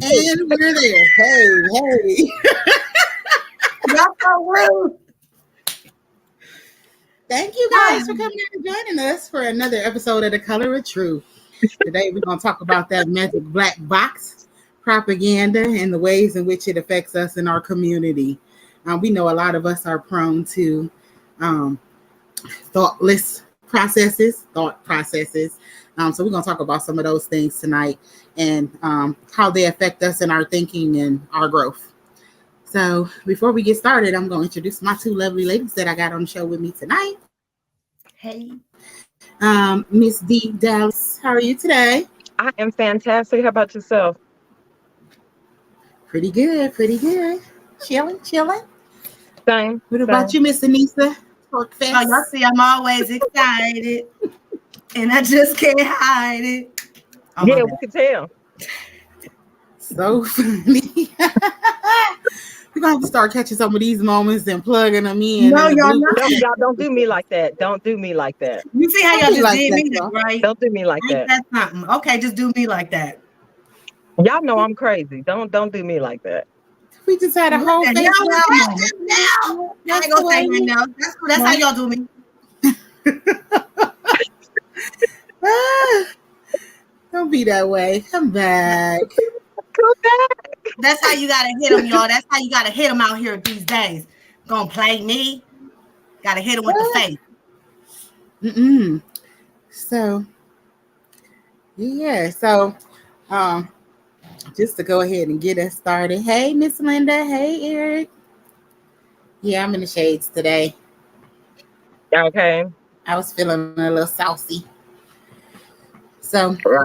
And we're there. Hey. Y'all so rude. Thank you guys for coming in and joining us for another episode of The Color of Truth. Today we're going to talk about that magic black box propaganda and the ways in which it affects us in our community. We know a lot of us are prone to thought processes. So we're going to talk about some of those things tonight and how they affect us in our thinking and our growth. So before we get started, I'm going to introduce my two lovely ladies that I got on the show with me tonight. Hey. Miss D Dallas, how are you today? I am fantastic. How about yourself? Pretty good. Chilling. Same. What about you, Miss Anissa? Oh, y'all see, I'm always excited, and I just can't hide it. Oh, yeah, we can tell. So funny. We're going to have to start catching some of these moments and plugging them in. No, y'all don't do me like that. Don't do me like that. You see how y'all just did me, right? Don't do me like that. That's something. Okay, just do me like that. Y'all know I'm crazy. Don't do me like that. We just had a whole thing. Now. I ain't gonna say nothing else. That's how y'all do me. Don't be that way. Come back. That's how you gotta hit them, y'all. That's how you gotta hit them out here these days. Gonna play me? Gotta hit them with the face. So, yeah. So, just to go ahead and get us started. Hey, Miss Linda. Hey, Eric. Yeah, I'm in the shades today. Okay. I was feeling a little saucy. So, we're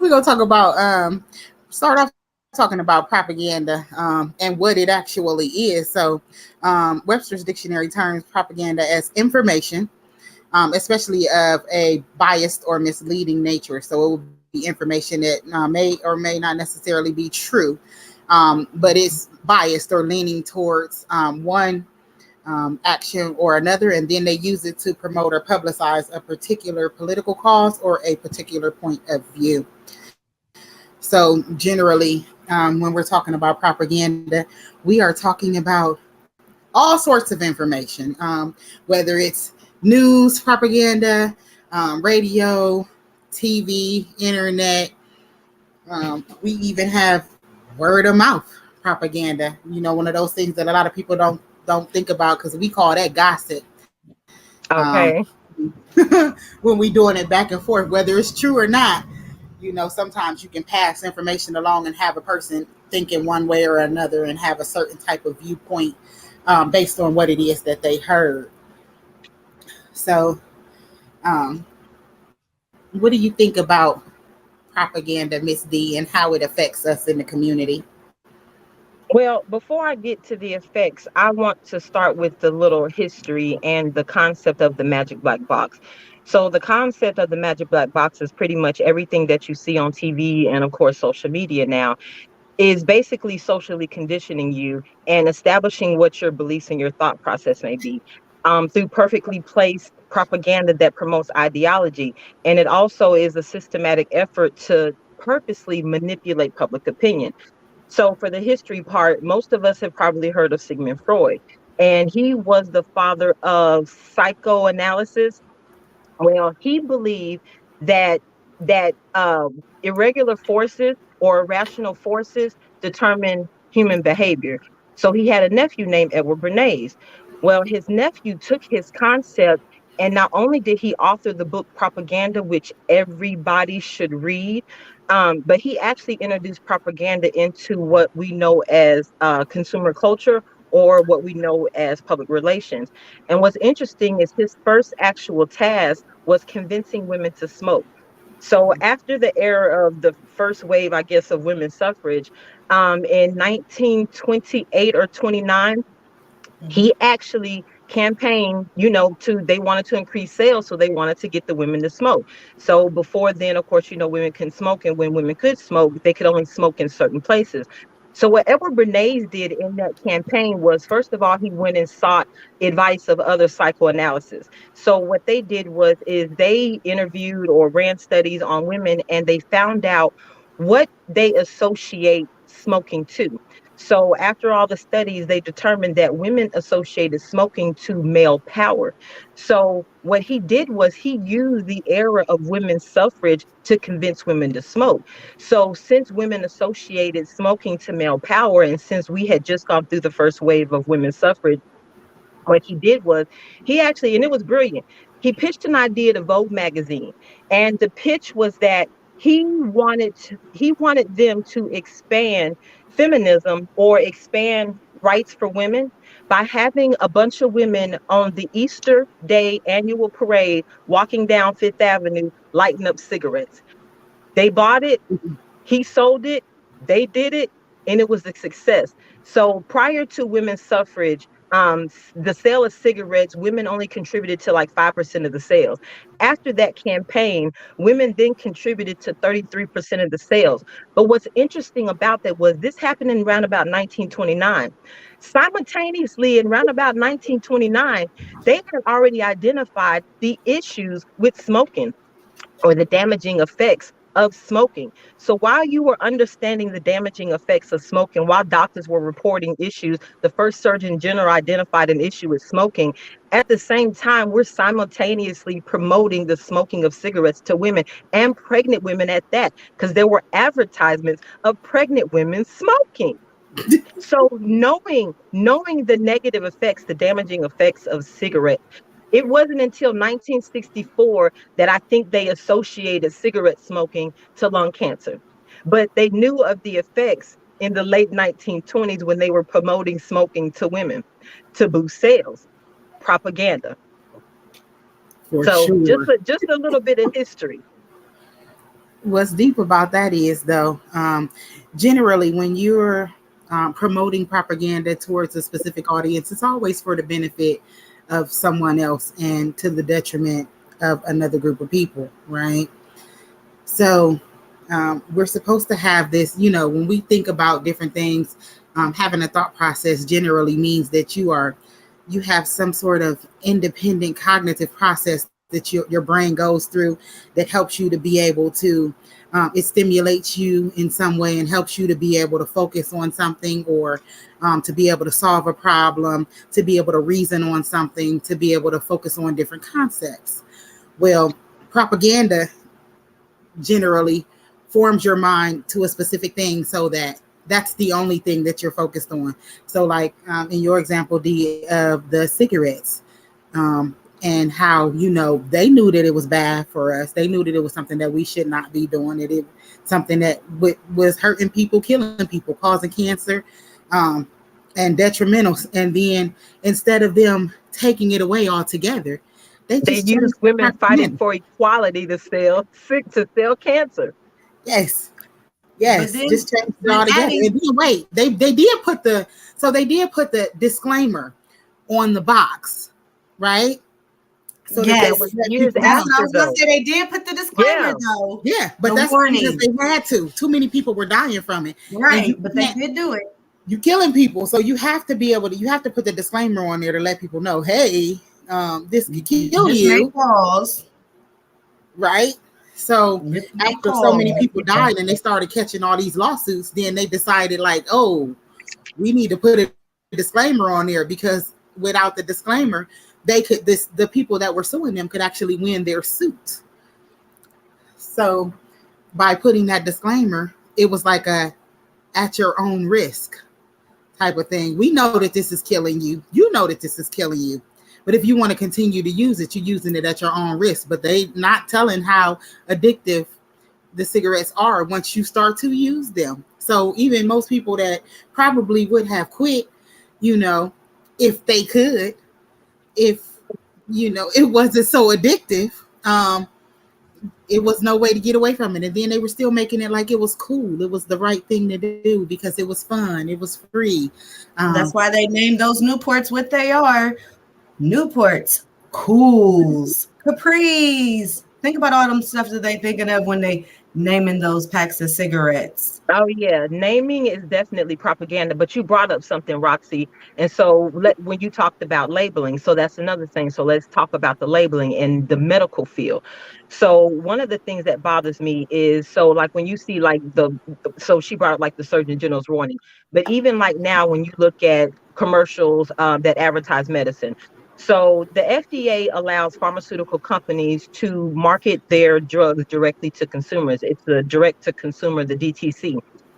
going to talk about, start off talking about propaganda and what it actually is. So, Webster's Dictionary terms propaganda as information, especially of a biased or misleading nature. So, it will be information that may or may not necessarily be true, but it's biased or leaning towards one action or another, and then they use it to promote or publicize a particular political cause or a particular point of view. So generally, when we're talking about propaganda, we are talking about all sorts of information, whether it's news propaganda, radio, TV, internet. We even have word of mouth propaganda. You know, one of those things that a lot of people don't think about because we call that gossip. Okay. When we doing it back and forth, whether it's true or not, you know, sometimes you can pass information along and have a person thinking one way or another and have a certain type of viewpoint based on what it is that they heard. So, what do you think about propaganda, Miss D, and how it affects us in the community? Well, before I get to the effects, I want to start with the little history and the concept of the magic black box. So the concept of the magic black box is pretty much everything that you see on TV and, of course, social media now is basically socially conditioning you and establishing what your beliefs and your thought process may be through perfectly placed propaganda that promotes ideology. And it also is a systematic effort to purposely manipulate public opinion. So for the history part, most of us have probably heard of Sigmund Freud, and he was the father of psychoanalysis. Well, he believed that irregular forces or irrational forces determine human behavior. So he had a nephew named Edward Bernays. Well, his nephew took his concept, and not only did he author the book Propaganda, which everybody should read, but he actually introduced propaganda into what we know as consumer culture or what we know as public relations. And what's interesting is his first actual task was convincing women to smoke. So after the era of the first wave, I guess, of women's suffrage, in 1928 or 29, he actually campaigned, they wanted to increase sales, so they wanted to get the women to smoke. So before then, of course, women couldn't smoke, and when women could smoke, they could only smoke in certain places. So what Edward Bernays did in that campaign was, first of all, he went and sought advice of other psychoanalysis. So what they did is they interviewed or ran studies on women, and they found out what they associate smoking to. So after all the studies, they determined that women associated smoking to male power. So what he did was he used the era of women's suffrage to convince women to smoke. So since women associated smoking to male power, and since we had just gone through the first wave of women's suffrage, what he did was he actually, and it was brilliant, he pitched an idea to Vogue magazine. And the pitch was that he wanted them to expand feminism or expand rights for women by having a bunch of women on the Easter Day annual parade walking down Fifth Avenue lighting up cigarettes. They bought it, he sold it, they did it, and it was a success. So prior to women's suffrage, the sale of cigarettes, women only contributed to like 5% of the sales. After that campaign, women then contributed to 33% of the sales. But what's interesting about that was this happened in around about 1929. Simultaneously, in around about 1929, they had already identified the issues with smoking or the damaging effects of smoking. So while you were understanding the damaging effects of smoking, while doctors were reporting issues, the first Surgeon General identified an issue with smoking. At the same time, we're simultaneously promoting the smoking of cigarettes to women, and pregnant women at that, because there were advertisements of pregnant women smoking. So knowing the negative effects, the damaging effects of cigarettes, it wasn't until 1964 that I think they associated cigarette smoking to lung cancer. But they knew of the effects in the late 1920s when they were promoting smoking to women to boost sales. Propaganda. For So sure. just a little bit of history. What's deep about that is, though, generally when you're promoting propaganda towards a specific audience, it's always for the benefit of someone else and to the detriment of another group of people, right? So we're supposed to have this, when we think about different things, having a thought process generally means that you have some sort of independent cognitive process that your brain goes through that helps you to be able to, it stimulates you in some way and helps you to be able to focus on something, or to be able to solve a problem, to be able to reason on something, to be able to focus on different concepts. Well, propaganda generally forms your mind to a specific thing so that that's the only thing that you're focused on. So like in your example, the cigarettes, and how, they knew that it was bad for us. They knew that it was something that we should not be doing. That it something that was hurting people, killing people, causing cancer, and detrimental. And then instead of them taking it away altogether, they used women fighting for equality to sell cancer. Yes. Then, just change it all together. And then wait, they did put the disclaimer on the box, right? So yes, that was years after. I was gonna say they did put the disclaimer though. Yeah, but that's because they had to. Too many people were dying from it. Right, but they did do it. You're killing people, so you have to be able to. You have to put the disclaimer on there to let people know, hey, this can kill you. Right. So after so many people died and they started catching all these lawsuits, then they decided like, oh, we need to put a disclaimer on there, because without the disclaimer, the people that were suing them could actually win their suit. So by putting that disclaimer, it was like a at your own risk type of thing. We know that this is killing you. You know that this is killing you. But if you want to continue to use it, you're using it at your own risk. But they not telling how addictive the cigarettes are once you start to use them. So even most people that probably would have quit, if they could, if, it wasn't so addictive, it was no way to get away from it. And then they were still making it like it was cool. It was the right thing to do because it was fun. It was free. That's why they named those Newports what they are. Newports, Cools, Capris. Think about all them stuff that they thinking of when they naming those packs of cigarettes. Oh yeah, naming is definitely propaganda. But you brought up something, Roxy, and so when you talked about labeling, so that's another thing. So let's talk about the labeling in the medical field. So one of the things that bothers me is, so like when you see like so she brought up like the Surgeon General's warning, but even like now when you look at commercials that advertise medicine. So the FDA allows pharmaceutical companies to market their drugs directly to consumers. It's the direct to consumer, the DTC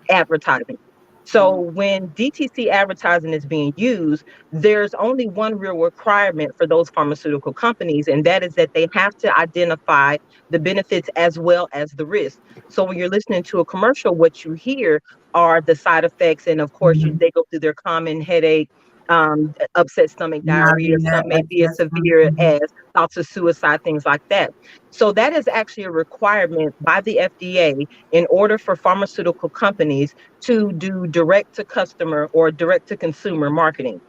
advertising. So when DTC advertising is being used, there's only one real requirement for those pharmaceutical companies, and that is that they have to identify the benefits as well as the risks. So when you're listening to a commercial, what you hear are the side effects, and of course, they go through their common headache, upset stomach, diarrhea. Some may be as severe as thoughts of suicide, things like that. So that is actually a requirement by the FDA in order for pharmaceutical companies to do direct to customer or direct to consumer marketing.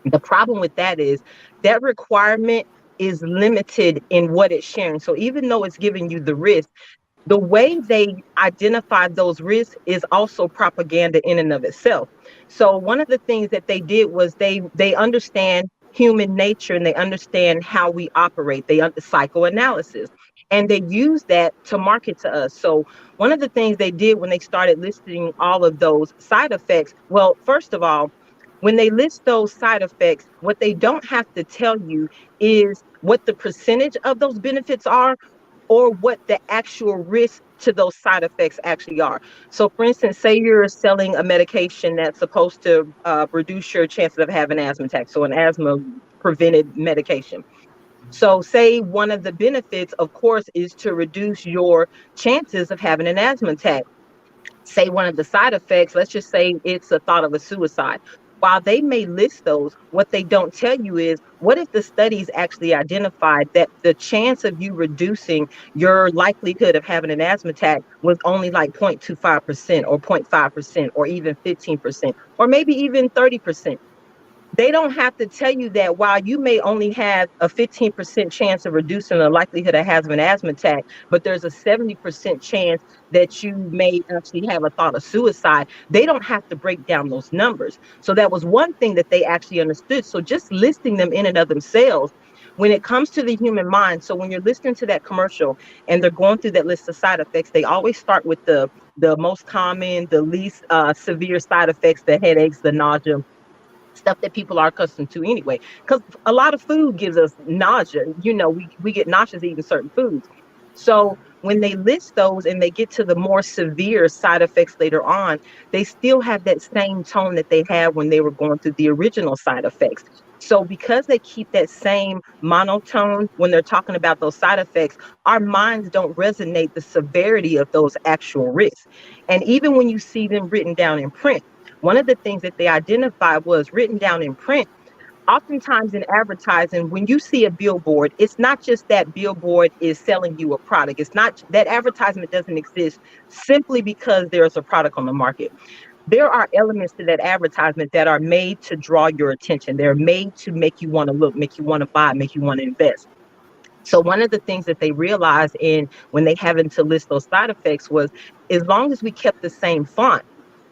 The problem with that is that requirement is limited in what it's sharing. So even though it's giving you the risk, the way they identify those risks is also propaganda in and of itself. So one of the things that they did was they understand human nature and they understand how we operate. They psychoanalysis, and they use that to market to us. So one of the things they did when they started listing all of those side effects, well, first of all, when they list those side effects, what they don't have to tell you is what the percentage of those benefits are, or what the actual risk to those side effects actually are. So for instance, say you're selling a medication that's supposed to reduce your chances of having an asthma attack, so an asthma prevented medication. So say one of the benefits, of course, is to reduce your chances of having an asthma attack. Say one of the side effects, let's just say it's a thought of a suicide. While they may list those, what they don't tell you is, what if the studies actually identified that the chance of you reducing your likelihood of having an asthma attack was only like 0.25% or 0.5% or even 15% or maybe even 30%. They don't have to tell you that while you may only have a 15% chance of reducing the likelihood of having an asthma attack, but there's a 70% chance that you may actually have a thought of suicide. They don't have to break down those numbers. So that was one thing that they actually understood. So just listing them in and of themselves, when it comes to the human mind, so when you're listening to that commercial and they're going through that list of side effects, they always start with the most common, the least severe side effects, the headaches, the nausea, stuff that people are accustomed to anyway, because a lot of food gives us nausea. We get nauseous eating certain foods. So when they list those and they get to the more severe side effects later on, they still have that same tone that they had when they were going through the original side effects. So because they keep that same monotone when they're talking about those side effects, our minds don't resonate the severity of those actual risks. And even when you see them written down in print, one of the things that they identified was written down in print. Oftentimes in advertising, when you see a billboard, it's not just that billboard is selling you a product. It's not that advertisement doesn't exist simply because there's a product on the market. There are elements to that advertisement that are made to draw your attention. They're made to make you want to look, make you want to buy, make you want to invest. So one of the things that they realized when they having to list those side effects was, as long as we kept the same font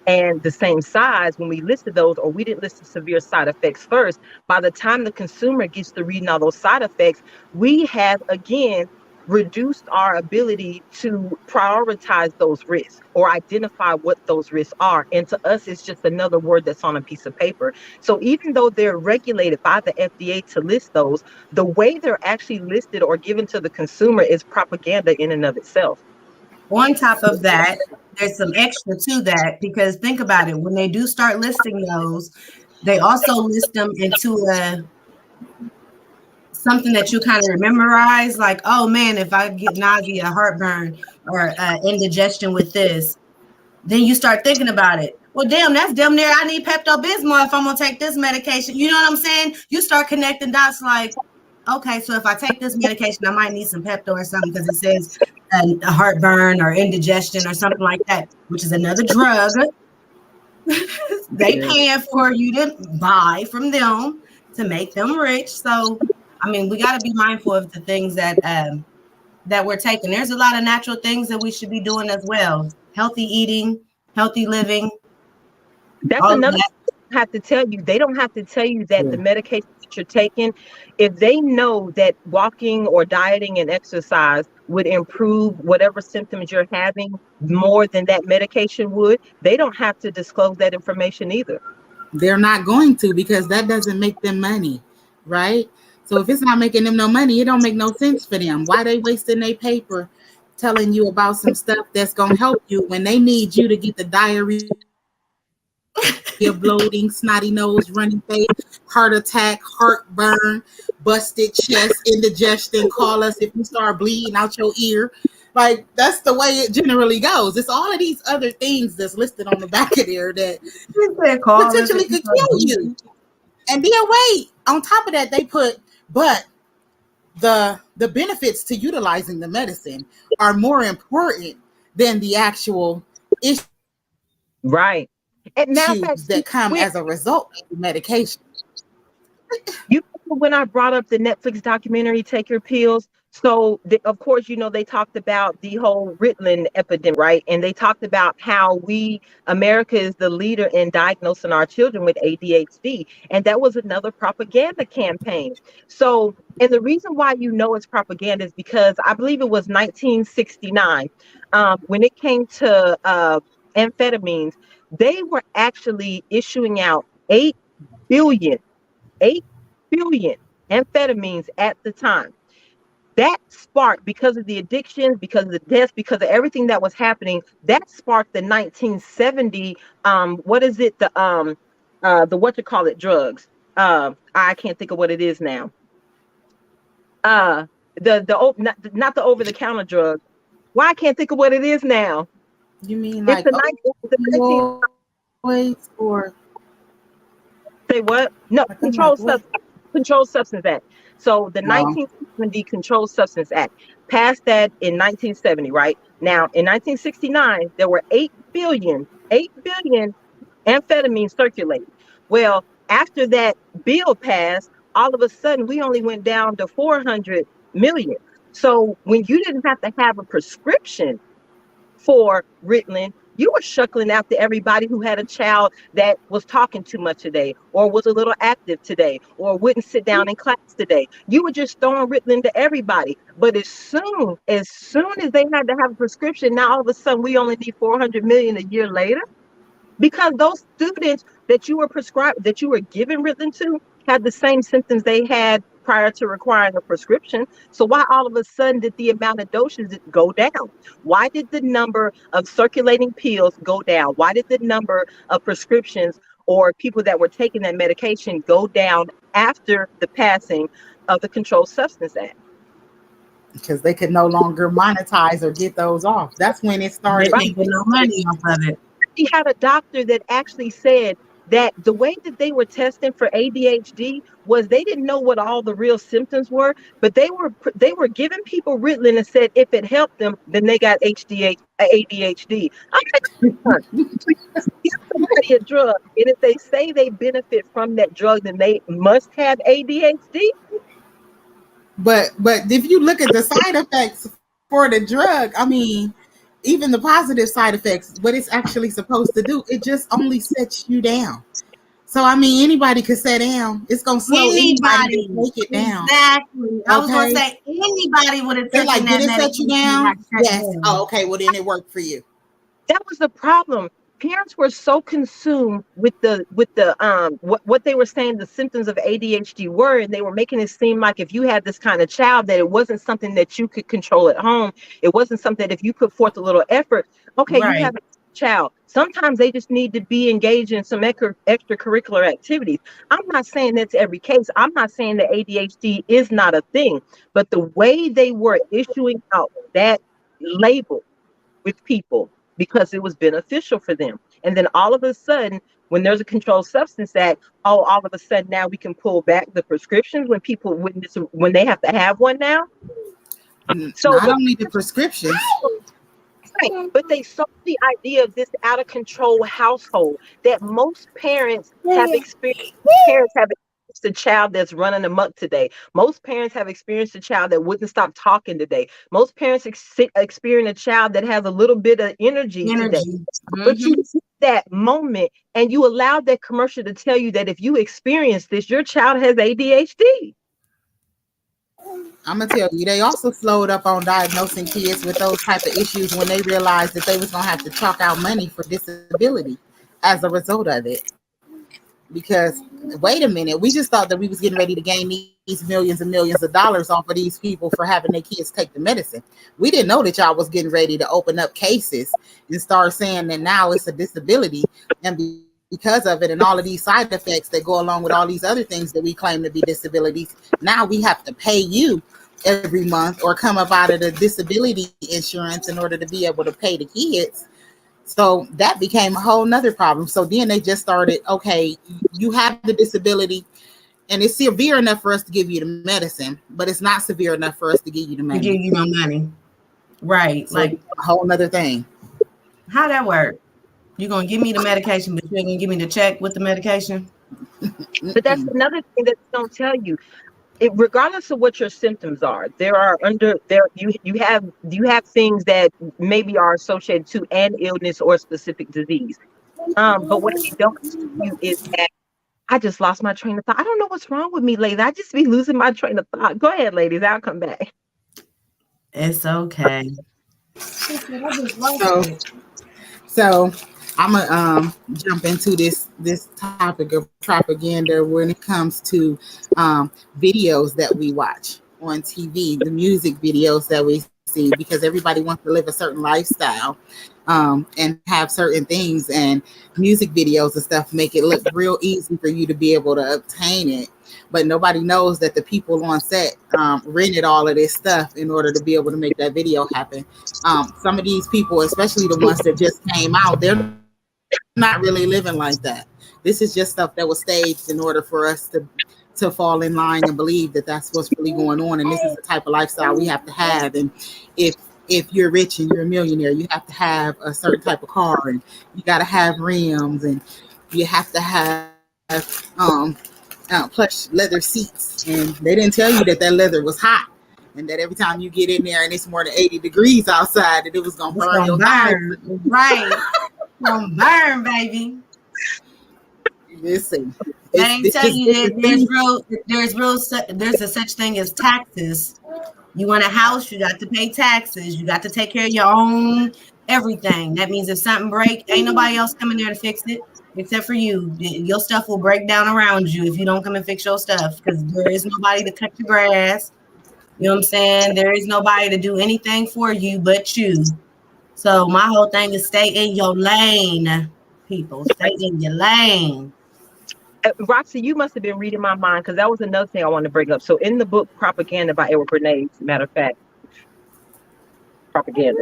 and the same size when we listed those, or we didn't list the severe side effects first, by the time the consumer gets to reading all those side effects, we have again reduced our ability to prioritize those risks or identify what those risks are. And to us, it's just another word that's on a piece of paper. So even though they're regulated by the FDA to list those, the way they're actually listed or given to the consumer is propaganda in and of itself. On top of that, there's some extra to that, because think about it. When they do start listing those, they also list them into something that you kind of memorize, like, oh man, if I get nausea, heartburn, or indigestion with this, then you start thinking about it. Well, damn, that's damn near I need Pepto-Bismol if I'm gonna take this medication. You know what I'm saying? You start connecting dots like, okay, so if I take this medication, I might need some Pepto or something, because it says a heartburn or indigestion or something like that, which is another drug they paying for you to buy from them to make them rich. So, I mean, we got to be mindful of the things that that we're taking. There's a lot of natural things that we should be doing as well. Healthy eating, healthy living. That's another have to tell you. They don't have to tell you that the medication that you're taking, if they know that walking or dieting and exercise would improve whatever symptoms you're having more than that medication would, they don't have to disclose that information either. They're not going to, because that doesn't make them money, right? So if it's not making them no money, it don't make no sense for them. Why they wasting their paper telling you about some stuff that's gonna help you when they need you to get the diarrhea, bloating, snotty nose, running face, heart attack, heartburn, busted chest, indigestion? Call us if you start bleeding out your ear. Like, that's the way it generally goes. It's all of these other things that's listed on the back of there that potentially could kill you. And then wait, on top of that, they put, but the benefits to utilizing the medicine are more important than the actual issues right. And now that come as a result of the medication. You remember when I brought up the Netflix documentary, Take Your Pills? So, of course, you know, they talked about the whole Ritalin epidemic, right? And they talked about how America is the leader in diagnosing our children with ADHD. And that was another propaganda campaign. So, and the reason why you know it's propaganda is because I believe it was 1969, when it came to amphetamines, they were actually issuing out 8 billion amphetamines at the time. That sparked, because of the addictions, because of the deaths, because of everything that was happening, that sparked the 1970 what is it, the what you call it drugs, I can't think of what it is now, not the over-the-counter drug. Why I can't think of what it is now. You mean like opioids or say what? No, Controlled Substance Act. So the 1970 Controlled Substance Act passed that in 1970, right? Now in 1969, there were 8 billion amphetamines circulating. Well, after that bill passed, all of a sudden we only went down to 400 million. So when you didn't have to have a prescription for Ritalin, you were shuckling out to everybody who had a child that was talking too much today, or was a little active today, or wouldn't sit down in class today. You were just throwing Ritalin to everybody. But as soon as they had to have a prescription, now all of a sudden we only need 400 million a year later, because those students that you were prescribed, that you were giving Ritalin to, had the same symptoms they had prior to requiring a prescription. So why all of a sudden did the amount of doses go down? Why did the number of circulating pills go down? Why did the number of prescriptions or people that were taking that medication go down after the passing of the Controlled Substance Act? Because they could no longer monetize or get those off. That's when it started making no money off of it. He had a doctor that actually said that the way that they were testing for ADHD was they didn't know what all the real symptoms were, but they were giving people Ritalin and said if it helped them, then they got ADHD. I'm like, give somebody a drug, and if they say they benefit from that drug, then they must have ADHD. But if you look at the side effects for the drug, I mean, even the positive side effects, what it's actually supposed to do, it just only sets you down. So, I mean, anybody could sit down. It's going to slow anybody to take it down. Exactly. I was going to say, anybody would have taken that. Did it set you down? Yes. Oh, okay. Well, then it worked for you. That was the problem. Parents were so consumed with what they were saying the symptoms of ADHD were, and they were making it seem like if you had this kind of child, that it wasn't something that you could control at home. It wasn't something that if you put forth a little effort, okay, right. You have a child. Sometimes they just need to be engaged in some extracurricular activities. I'm not saying that's every case. I'm not saying that ADHD is not a thing, but the way they were issuing out that label with people, because it was beneficial for them. And then all of a sudden, when there's a Controlled Substance Act, all of a sudden now we can pull back the prescriptions when they have to have one now. So not only the prescriptions. Right, but they sold the idea of this out of control household that most parents have experienced experienced a child that's running amok today. Most parents have experienced a child that wouldn't stop talking today. Most parents experience a child that has a little bit of energy today. But you see that moment and you allow that commercial to tell you that if you experience this, your child has ADHD. I'm gonna tell you, they also slowed up on diagnosing kids with those type of issues when they realized that they was gonna have to chalk out money for disability as a result of it. Because wait a minute, we just thought that we was getting ready to gain these millions and millions of dollars off of these people for having their kids take the medicine. We didn't know that y'all was getting ready to open up cases and start saying that now it's a disability, and because of it and all of these side effects that go along with all these other things that we claim to be disabilities, now we have to pay you every month or come up out of the disability insurance in order to be able to pay the kids. So that became a whole nother problem. So then they just started, okay, you have the disability and it's severe enough for us to give you the medicine, but it's not severe enough for us to give you the money. To give you no money. Right. So like a whole nother thing. How that work? You're going to give me the medication, but you're going to give me the check with the medication? But that's another thing that they don't tell you. Regardless of what your symptoms are, you have things that maybe are associated to an illness or a specific disease. But what they don't tell you is that I just lost my train of thought. I don't know what's wrong with me, ladies. I just be losing my train of thought. Go ahead, ladies. I'll come back. It's okay. So I'm gonna jump into this topic of propaganda when it comes to videos that we watch on TV, the music videos that we see, because everybody wants to live a certain lifestyle and have certain things, and music videos and stuff make it look real easy for you to be able to obtain it. But nobody knows that the people on set rented all of this stuff in order to be able to make that video happen. Some of these people, especially the ones that just came out, they're not really living like that. This is just stuff that was staged in order for us to fall in line and believe that that's what's really going on, and this is the type of lifestyle we have to have. And if you're rich and you're a millionaire, you have to have a certain type of car, and you got to have rims, and you have to have plush leather seats. And they didn't tell you that leather was hot, and that every time you get in there and it's more than 80 degrees outside, that it was gonna burn your eyes. Right. Gonna burn, baby. Listen, I ain't tell you that there's a such thing as taxes. You want a house, you got to pay taxes. You got to take care of your own everything. That means if something breaks, ain't nobody else coming there to fix it except for you. Your stuff will break down around you if you don't come and fix your stuff, because there is nobody to cut your grass. You know what I'm saying? There is nobody to do anything for you but you. So my whole thing is stay in your lane, people. Stay in your lane. Roxy, you must have been reading my mind, because that was another thing I want to bring up. So in the book Propaganda by Edward Bernays, matter of fact, Propaganda.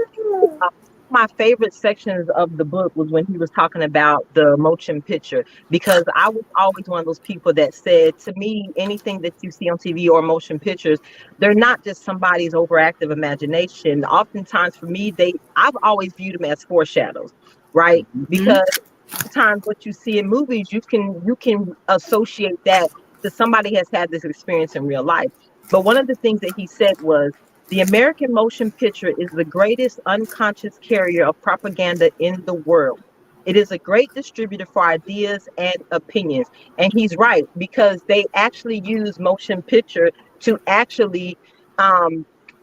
My favorite sections of the book was when he was talking about the motion picture, because I was always one of those people that said, to me, anything that you see on TV or motion pictures, they're not just somebody's overactive imagination. Oftentimes for me, I've always viewed them as foreshadows, right? Because sometimes what you see in movies, you can associate that to somebody has had this experience in real life. But one of the things that he said was, the American motion picture is the greatest unconscious carrier of propaganda in the world. It is a great distributor for ideas and opinions. And he's right, because they actually use motion picture to actually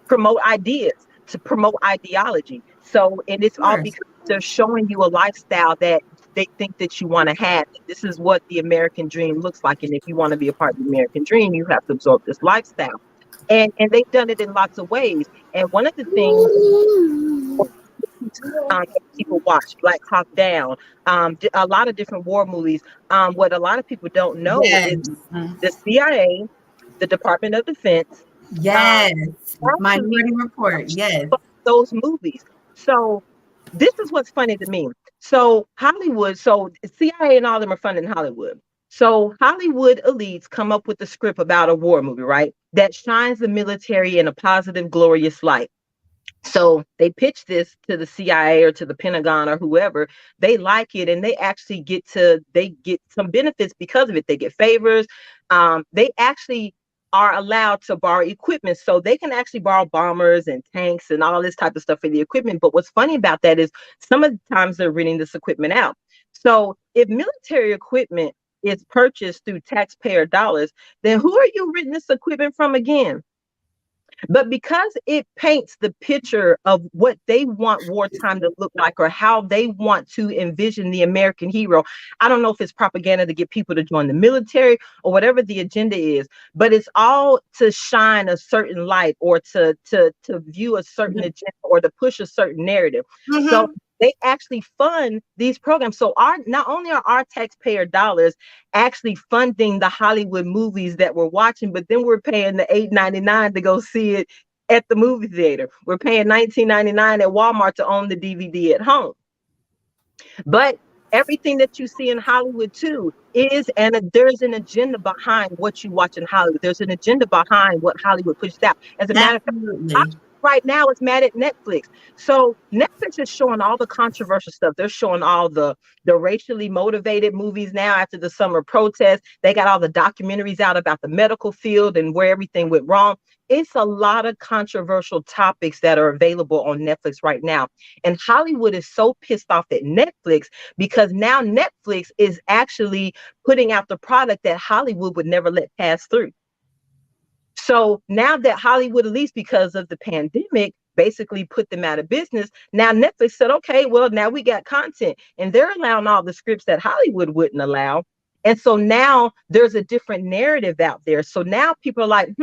promote ideas, to promote ideology. So, and it's all because they're showing you a lifestyle that they think that you want to have. This is what the American dream looks like. And if you want to be a part of the American dream, you have to absorb this lifestyle. And they've done it in lots of ways. And one of the things people watch, Black Hawk Down, a lot of different war movies. What a lot of people don't know is the CIA, the Department of Defense. Yes. Minority Report. Yes. Those movies. So this is what's funny to me. So Hollywood, so CIA and all of them are funded in Hollywood. So Hollywood elites come up with the script about a war movie, right? That shines the military in a positive, glorious light. So they pitch this to the CIA or to the Pentagon or whoever. They like it, and they actually get some benefits because of it. They get favors. they actually are allowed to borrow equipment. So they can actually borrow bombers and tanks and all this type of stuff for the equipment. But what's funny about that is some of the times they're renting this equipment out. So if military equipment is purchased through taxpayer dollars, then who are you renting this equipment from again? But because it paints the picture of what they want wartime to look like or how they want to envision the American hero, I don't know if it's propaganda to get people to join the military or whatever the agenda is, but it's all to shine a certain light or to view a certain agenda or to push a certain narrative. So they actually fund these programs. So not only are our taxpayer dollars actually funding the Hollywood movies that we're watching, but then we're paying the $8.99 to go see it at the movie theater. We're paying $19.99 at Walmart to own the DVD at home. But everything that you see in Hollywood too there's an agenda behind what you watch in Hollywood. There's an agenda behind what Hollywood pushes out. As a matter of fact, right now it's mad at Netflix. So Netflix is showing all the controversial stuff. They're showing all the racially motivated movies now after the summer protests. They got all the documentaries out about the medical field and where everything went wrong. It's a lot of controversial topics that are available on Netflix right now. And Hollywood is so pissed off at Netflix because now Netflix is actually putting out the product that Hollywood would never let pass through. So now that Hollywood, at least because of the pandemic, basically put them out of business, now Netflix said, okay, well, now we got content. And they're allowing all the scripts that Hollywood wouldn't allow. And so now there's a different narrative out there. So now people are like,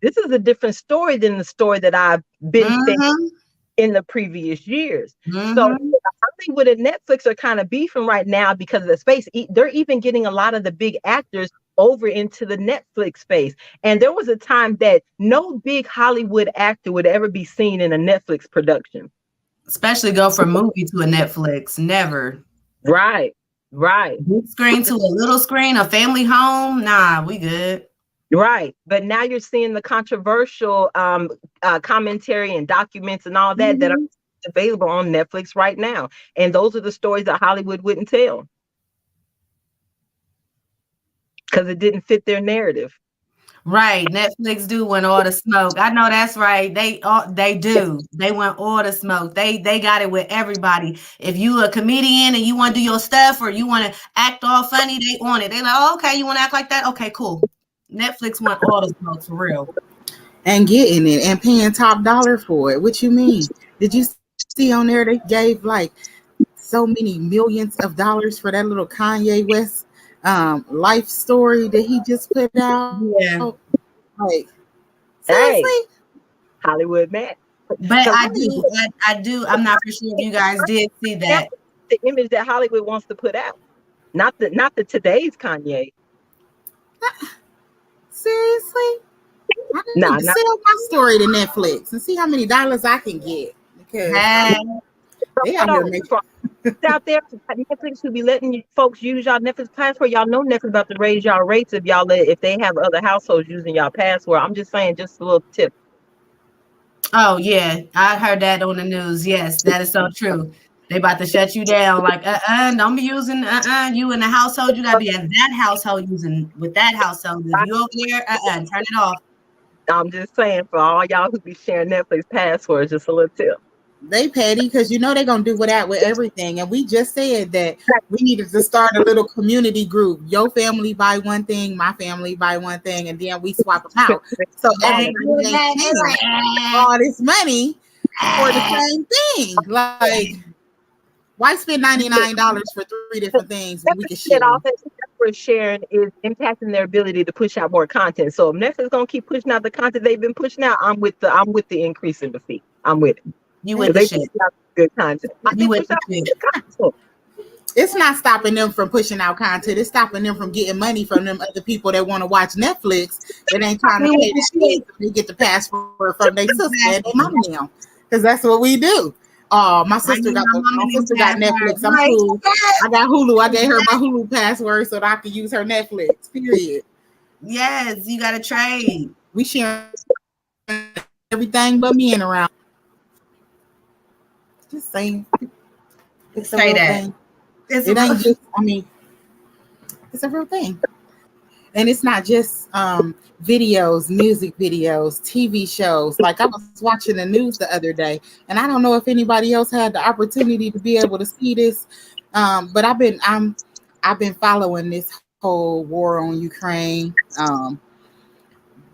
this is a different story than the story that I've been thinking in the previous years. So Hollywood and Netflix are kind of beefing right now because of the space. They're even getting a lot of the big actors over into the Netflix space. And there was a time that no big Hollywood actor would ever be seen in a Netflix production. Especially go from movie to a Netflix. Never. Right. Big screen to a little screen, a family home. Nah, we good. Right. But now you're seeing the controversial commentary and documents and all that that are available on Netflix right now. And those are the stories that Hollywood wouldn't tell because it didn't fit their narrative. Right. Netflix do want all the smoke. I know that's right. They do. They want all the smoke. They got it with everybody. If you a comedian and you want to do your stuff or you want to act all funny, they on it. They like, oh, okay, you want to act like that? Okay, cool. Netflix want all the smoke for real. And getting it and paying top dollar for it. What you mean? Did you see on there they gave like so many millions of dollars for that little Kanye West life story that he just put out? Yeah. Like, seriously? Hey, Hollywood man. But I do. I'm not for sure if you guys did see that. The image that Hollywood wants to put out. Not the today's Kanye. Seriously? I need to sell my story to Netflix and see how many dollars I can get. Because they out here making out there, Netflix should be letting you folks use y'all Netflix password. Y'all know Netflix about to raise y'all rates if they have other households using y'all password. I'm just saying, just a little tip. Oh yeah, I heard that on the news. Yes, that is so true. They about to shut you down. Like, don't be using you in the household. You gotta be in that household using with that household. If you over there, turn it off. I'm just saying for all y'all who be sharing Netflix passwords, just a little tip. They petty because you know they're gonna do that with everything. And we just said that we needed to start a little community group. Your family buy one thing, my family buy one thing, and then we swap them out. So everybody ain't paying all this money for the same thing. Like, why spend $99 for 3 different things when we can share? All that we're sharing is impacting their ability to push out more content. So if Netflix gonna keep pushing out the content they've been pushing out, I'm with the increase in the fee. I'm with it. You with the shit. Good content. You with the shit. It's not stopping them from pushing out content. It's stopping them from getting money from them other people that want to watch Netflix that ain't trying to pay the shit. They get the password from their sister and their mom now, because that's what we do. My sister got Netflix. I'm cool. I got Hulu. I gave her my Hulu password so that I can use her Netflix. Period. Yes, you gotta trade. We share everything but being around. Just saying. It's a real thing. It ain't just, I mean, it's a real thing. And it's not just videos, music videos, TV shows. Like I was watching the news the other day, and I don't know if anybody else had the opportunity to be able to see this, but I've been following this whole war on Ukraine,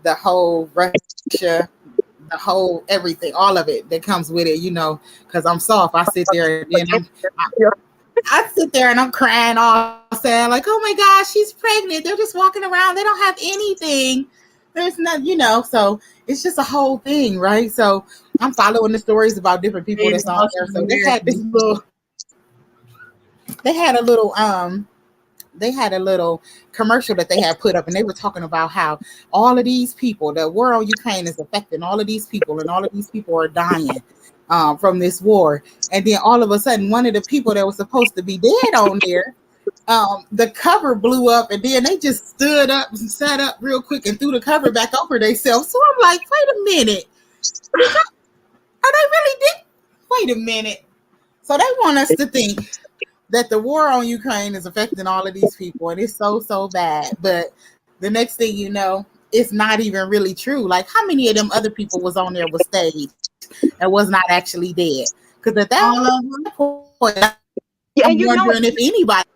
the whole Russia, the whole everything, all of it that comes with it, because I'm soft. I sit there and then I sit there and I'm crying all sad, like, oh my gosh, she's pregnant. They're just walking around. They don't have anything. There's nothing, so it's just a whole thing, right? So I'm following the stories about different people that's on there. So they had a little commercial that they had put up, and they were talking about how all of these people, the war on Ukraine is affecting all of these people, and all of these people are dying from this war. And then all of a sudden, one of the people that was supposed to be dead on there, the cover blew up, and then they just stood up and sat up real quick and threw the cover back over themselves. So I'm like, wait a minute. Are they really dead? Wait a minute. So they want us to think that the war on Ukraine is affecting all of these people, and it's so bad. But the next thing you know, it's not even really true. Like, how many of them other people was on there was staged and was not actually dead? Because at that point, I'm wondering if anybody.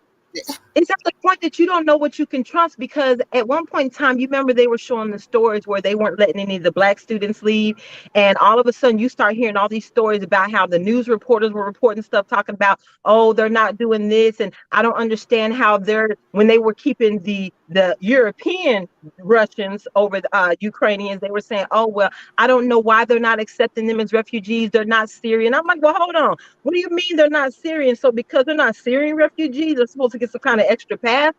It's at the point that you don't know what you can trust, because at one point in time, you remember they were showing the stories where they weren't letting any of the Black students leave, and all of a sudden you start hearing all these stories about how the news reporters were reporting stuff talking about, oh, they're not doing this, and I don't understand how when they were keeping the European Russians over the Ukrainians, they were saying, oh, well, I don't know why they're not accepting them as refugees. They're not Syrian. I'm like, well, hold on. What do you mean they're not Syrian? So because they're not Syrian refugees, they're supposed to get some kind of extra pass?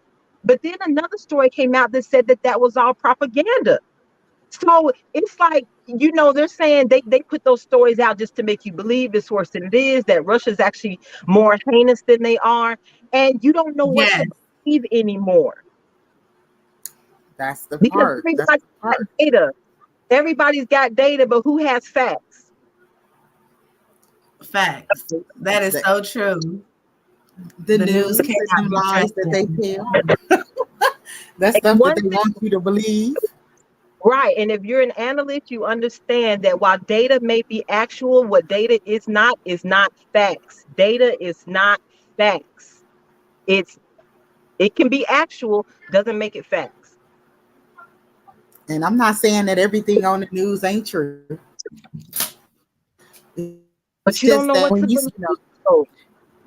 But then another story came out that said that was all propaganda. So it's like, they're saying they put those stories out just to make you believe it's worse than it is, that Russia's actually more heinous than they are. And you don't know what to believe anymore. That's the part. Everybody's got data. Everybody's got data, but who has facts? Facts. That is so true. The news and lies that they tell. That's stuff that they want you to believe. Right. And if you're an analyst, you understand that while data may be actual, what data is not facts. Data is not facts. It can be actual, doesn't make it facts. And I'm not saying that everything on the news ain't true. But you don't know what to do.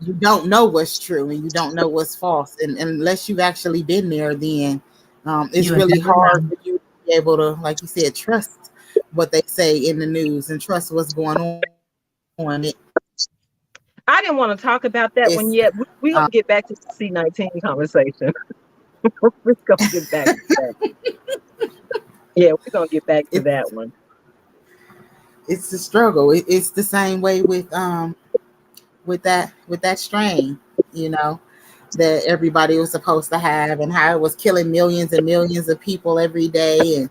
You don't know what's true and you don't know what's false. And unless you've actually been there, then it's really hard for you to be able to, like you said, trust what they say in the news and trust what's going on it. I didn't want to talk about that one yet. We're going to get back to the C-19 conversation. We're going to get back to that. Yeah, we're going to get back to that one. It's the struggle. It's the same way with that strain, that everybody was supposed to have, and how it was killing millions and millions of people every day, and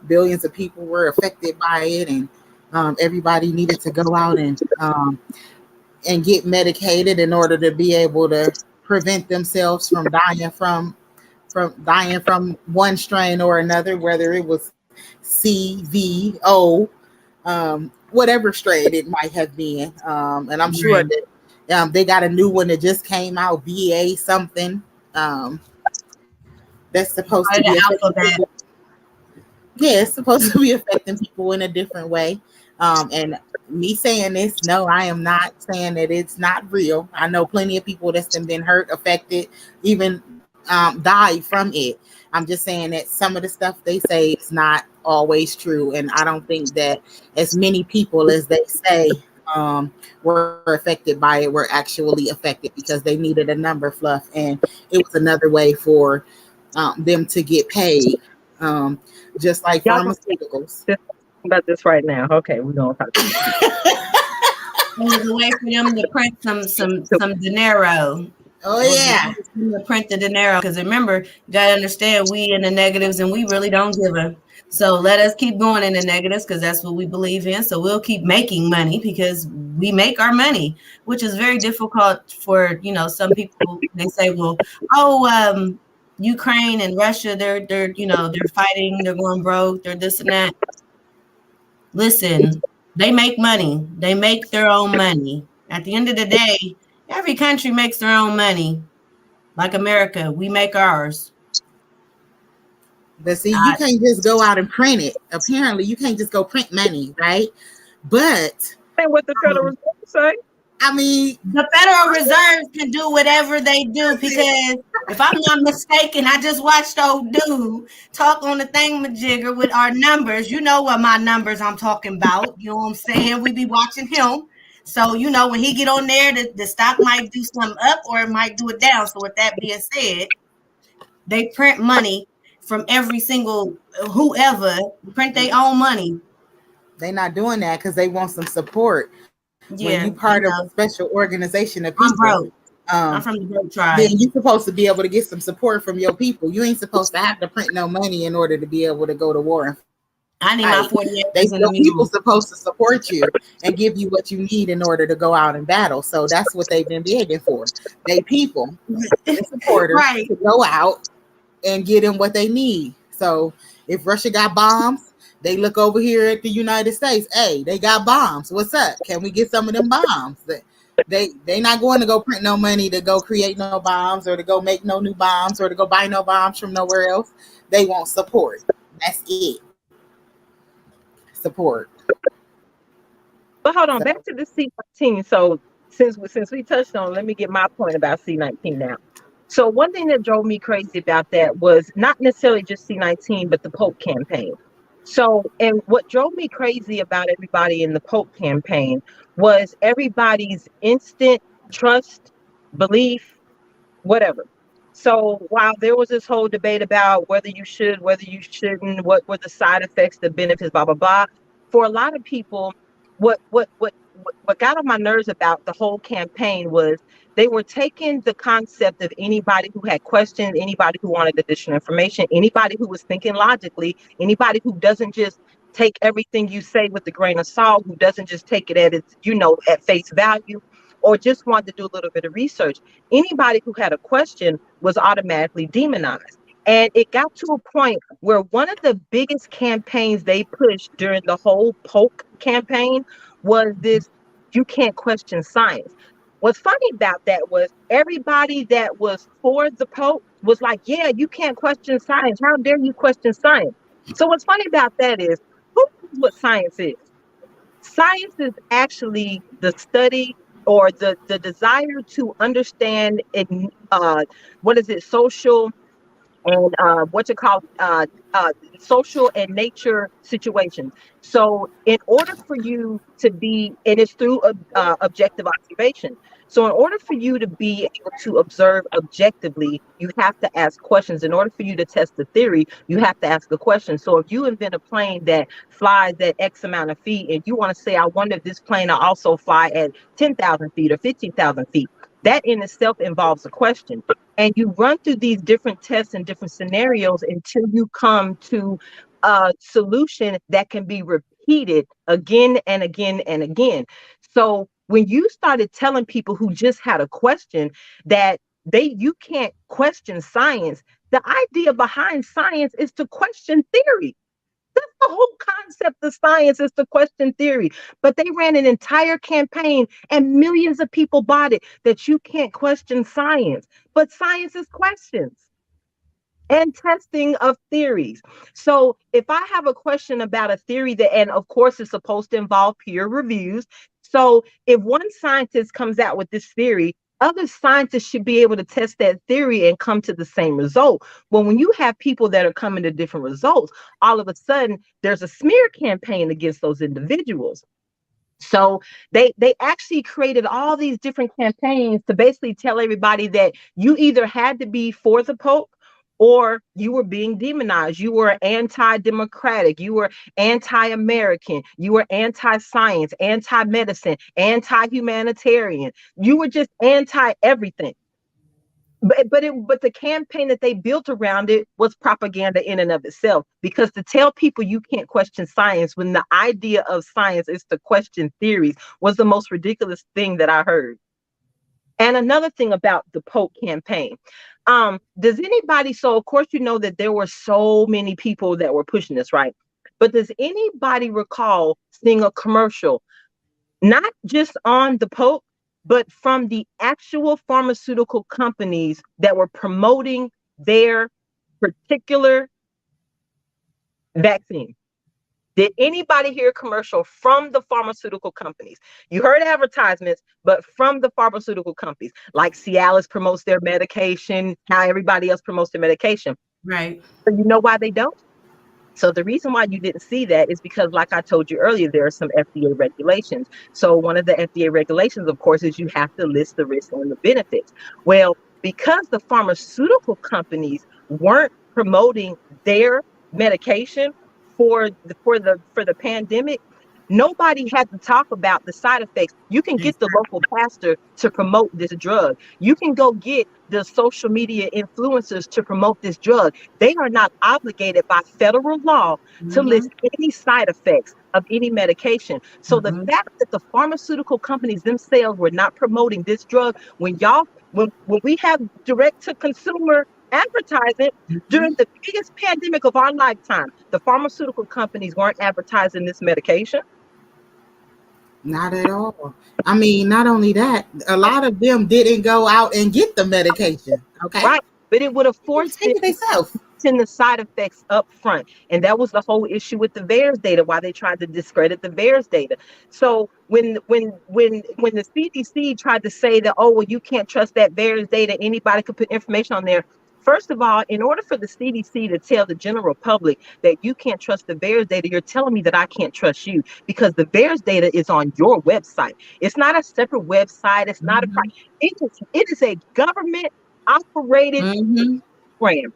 billions of people were affected by it, and everybody needed to go out and get medicated in order to be able to prevent themselves from dying from one strain or another, whether it was C, V, O, whatever strain it might have been. And I'm sure that they got a new one that just came out, BA something. That's supposed to be it's supposed to be affecting people in a different way. And me saying this, no, I am not saying that it's not real. I know plenty of people that's been hurt, affected, even died from it. I'm just saying that some of the stuff they say is not always true, and I don't think that as many people as they say were affected by it were actually affected, because they needed a number fluff, and it was another way for them to get paid, just like pharmaceuticals. About this right now. Okay, we're gonna talk about it was a way for them to print some dinero. Oh yeah, print the dinero, because remember, you gotta understand, we in the negatives and we really don't give a. So let us keep going in the negatives, because that's what we believe in. So we'll keep making money because we make our money, which is very difficult for some people. They say, well, Ukraine and Russia, they're you know, they're fighting, they're going broke, they're this and that. Listen, they make money. They make their own money. At the end of the day, every country makes their own money. Like America, we make ours. But see, you can't just go out and print it. Apparently, you can't just go print money, right? But And what the Federal Reserve say? I mean, the Federal Reserve can do whatever they do because if I'm not mistaken, I just watched old dude talk on the thingamajigger with our numbers. You know what my numbers I'm talking about. You know what I'm saying? We be watching him. So, you know, when he get on there, the stock might do something up or it might do it down. So with that being said, they print money from every single whoever, print their own money. they're not doing that because they want some support. Yeah, when you part of a special organization of people, I'm from the broke tribe. Then you're supposed to be able to get some support from your people. You ain't supposed to have to print no money in order to be able to go to war. I need my 48. Your people supposed to support you and give you what you need in order to go out and battle. So that's what they've been begging for. They people, the supporters, to go out and get them what they need. So if Russia got bombs, they look over here at the United States. Hey, they got bombs. What's up? Can we get some of them bombs? They not going to go print no money to go create no bombs or to go make no new bombs or to go buy no bombs from nowhere else. They want support. That's it. Support. But hold on, back to the C19. So since we touched on, let me get my point about C19 now. So one thing that drove me crazy about that was not necessarily just C19, but the Pope campaign. So, and what drove me crazy about everybody in the Pope campaign was everybody's instant trust, belief, whatever. So while there was this whole debate about whether you should, whether you shouldn't, what were the side effects, the benefits, blah, blah, blah, for a lot of people, what got on my nerves about the whole campaign was they were taking the concept of anybody who had questions, anybody who wanted additional information, anybody who was thinking logically, anybody who doesn't just take everything you say with a grain of salt, who doesn't just take it at its, at face value, or just wanted to do a little bit of research. Anybody who had a question was automatically demonized. And it got to a point where one of the biggest campaigns they pushed during the whole Pope campaign was this: you can't question science. What's funny about that was everybody that was for the Pope was like, yeah, you can't question science. How dare you question science? So what's funny about that is, who knows what science is? Science is actually the study or the desire to understand it, social and social and nature situations. So in order for you to be, and it's through objective observation. So in order for you to be able to observe objectively, you have to ask questions. In order for you to test the theory, you have to ask a question. So if you invent a plane that flies at X amount of feet, and you want to say, I wonder if this plane will also fly at 10,000 feet or 15,000 feet, that in itself involves a question. And you run through these different tests and different scenarios until you come to a solution that can be repeated again and again and again. So when you started telling people who just had a question that you can't question science, the idea behind science is to question theory. That's the whole concept of science, is to question theory. But they ran an entire campaign and millions of people bought it, that you can't question science. But science is questions and testing of theories. So if I have a question about a theory and of course it's supposed to involve peer reviews. So if one scientist comes out with this theory, other scientists should be able to test that theory and come to the same result. But when you have people that are coming to different results, all of a sudden there's a smear campaign against those individuals. So they actually created all these different campaigns to basically tell everybody that you either had to be for the Pope or you were being demonized. You were anti-democratic. You were anti-American. You were anti-science, anti-medicine, anti-humanitarian. You were just anti-everything. But the campaign that they built around it was propaganda in and of itself, because to tell people you can't question science when the idea of science is to question theories was the most ridiculous thing that I heard. And another thing about the Pope campaign, Does anybody, so of course you know that there were so many people that were pushing this, right? But does anybody recall seeing a commercial, not just on the Pope, but from the actual pharmaceutical companies that were promoting their particular vaccine? Did anybody hear a commercial from the pharmaceutical companies? You heard advertisements, but from the pharmaceutical companies, like Cialis promotes their medication, how everybody else promotes their medication. Right. So you know why they don't? So the reason why you didn't see that is because, like I told you earlier, there are some FDA regulations. So one of the FDA regulations, of course, is you have to list the risks and the benefits. Well, because the pharmaceutical companies weren't promoting their medication for the pandemic, nobody had to talk about the side effects. You can get the local pastor to promote this drug. You can go get the social media influencers to promote this drug. They are not obligated by federal law to list any side effects of any medication. So the fact that the pharmaceutical companies themselves were not promoting this drug, when we have direct to consumer advertising during the biggest pandemic of our lifetime, the pharmaceutical companies weren't advertising this medication. Not at all. I mean, not only that, a lot of them didn't go out and get the medication. Okay. Right. But it would have forced it themselves in the side effects up front. And that was the whole issue with the VAERS data, why they tried to discredit the VAERS data. So when the CDC tried to say that, oh, well, you can't trust that VAERS data, anybody could put information on there. First of all, in order for the CDC to tell the general public that you can't trust the VAERS data, you're telling me that I can't trust you, because the VAERS data is on your website. It's not a separate website. It's not it is a government operated program.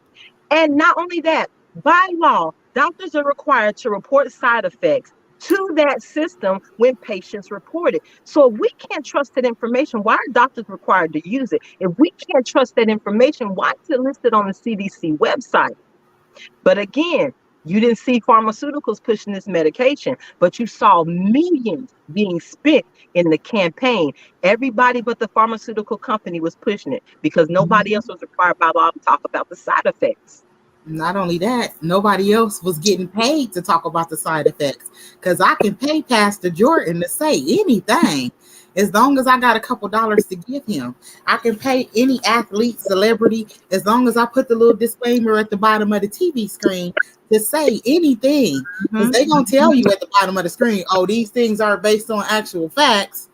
And not only that, by law, doctors are required to report side effects to that system when patients report it. So if we can't trust that information, why are doctors required to use it? If we can't trust that information, why is it listed on the CDC website? But again, you didn't see pharmaceuticals pushing this medication, but you saw millions being spent in the campaign. Everybody but the pharmaceutical company was pushing it because nobody else was required by law to talk about the side effects. Not only that, nobody else was getting paid to talk about the side effects, because I can pay Pastor Jordan to say anything as long as I got a couple dollars to give him. I can pay any athlete, celebrity, as long as I put the little disclaimer at the bottom of the TV screen to say anything, because they're going to tell you at the bottom of the screen, oh, these things are based on actual facts,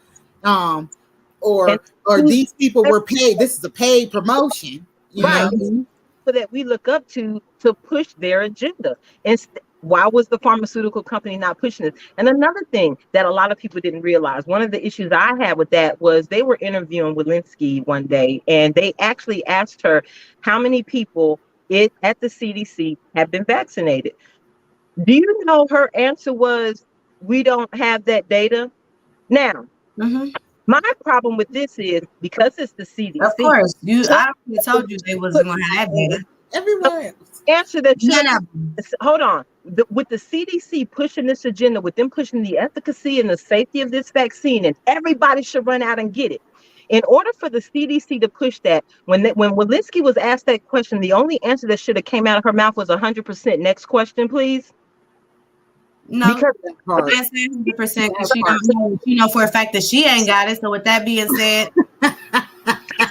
or these people were paid. This is a paid promotion, you know? That we look up to push their agenda. And why was the pharmaceutical company not pushing this? And another thing that a lot of people didn't realize, one of the issues I had with that was they were interviewing Walensky one day, and they actually asked her how many people at the CDC have been vaccinated. Do you know her answer was, we don't have that data? Now, my problem with this is because it's the CDC. Of course, I already told you they wasn't going to have data everywhere. Answer that. Hold on. With the CDC pushing this agenda, with them pushing the efficacy and the safety of this vaccine, and everybody should run out and get it. In order for the CDC to push that, when Walensky was asked that question, the only answer that should have came out of her mouth was 100%. Next question, please. No, because I can't say 100% because she know for a fact that she ain't got it. So with that being said,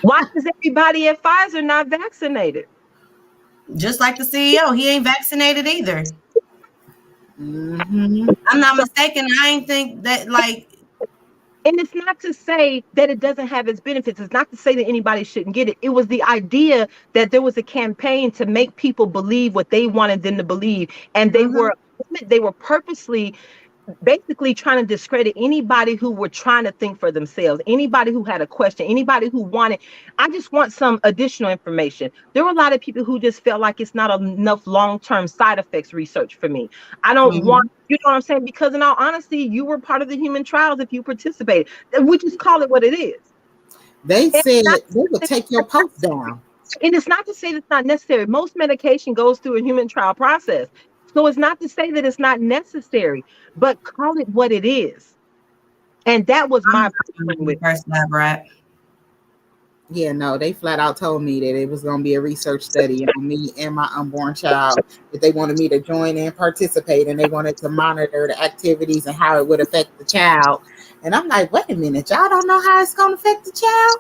why is everybody at Pfizer not vaccinated? Just like the CEO, he ain't vaccinated either. I'm not mistaken. I ain't think that like. And it's not to say that it doesn't have its benefits. It's not to say that anybody shouldn't get it. It was the idea that there was a campaign to make people believe what they wanted them to believe, and they were purposely basically trying to discredit anybody who were trying to think for themselves, anybody who had a question, anybody who wanted, I just want some additional information. There were a lot of people who just felt like it's not enough long-term side effects research for me. I don't want, you know what I'm saying? Because in all honesty, you were part of the human trials if you participated. We just call it what it is. They said they will take your post down. And it's not to say that's not necessary. Most medication goes through a human trial process. So it's not to say that it's not necessary, but call it what it is. And that was my problem with first lab rat. Yeah, no, they flat out told me that it was going to be a research study on me and my unborn child, that they wanted me to join and participate, and they wanted to monitor the activities and how it would affect the child. And I'm like, wait a minute, y'all don't know how it's going to affect the child?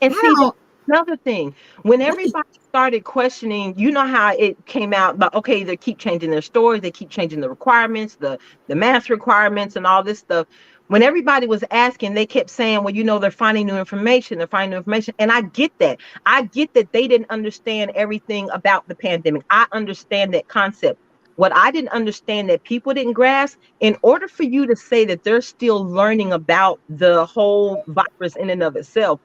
And I see, that's don't. another thing. When Wait. everybody started questioning, you know how it came out, but okay, they keep changing their stories, they keep changing the requirements, the math requirements, and all this stuff. When everybody was asking, they kept saying, "Well, they're finding new information. They're finding new information," and I get that. I get that they didn't understand everything about the pandemic. I understand that concept. What I didn't understand that people didn't grasp, in order for you to say that they're still learning about the whole virus in and of itself,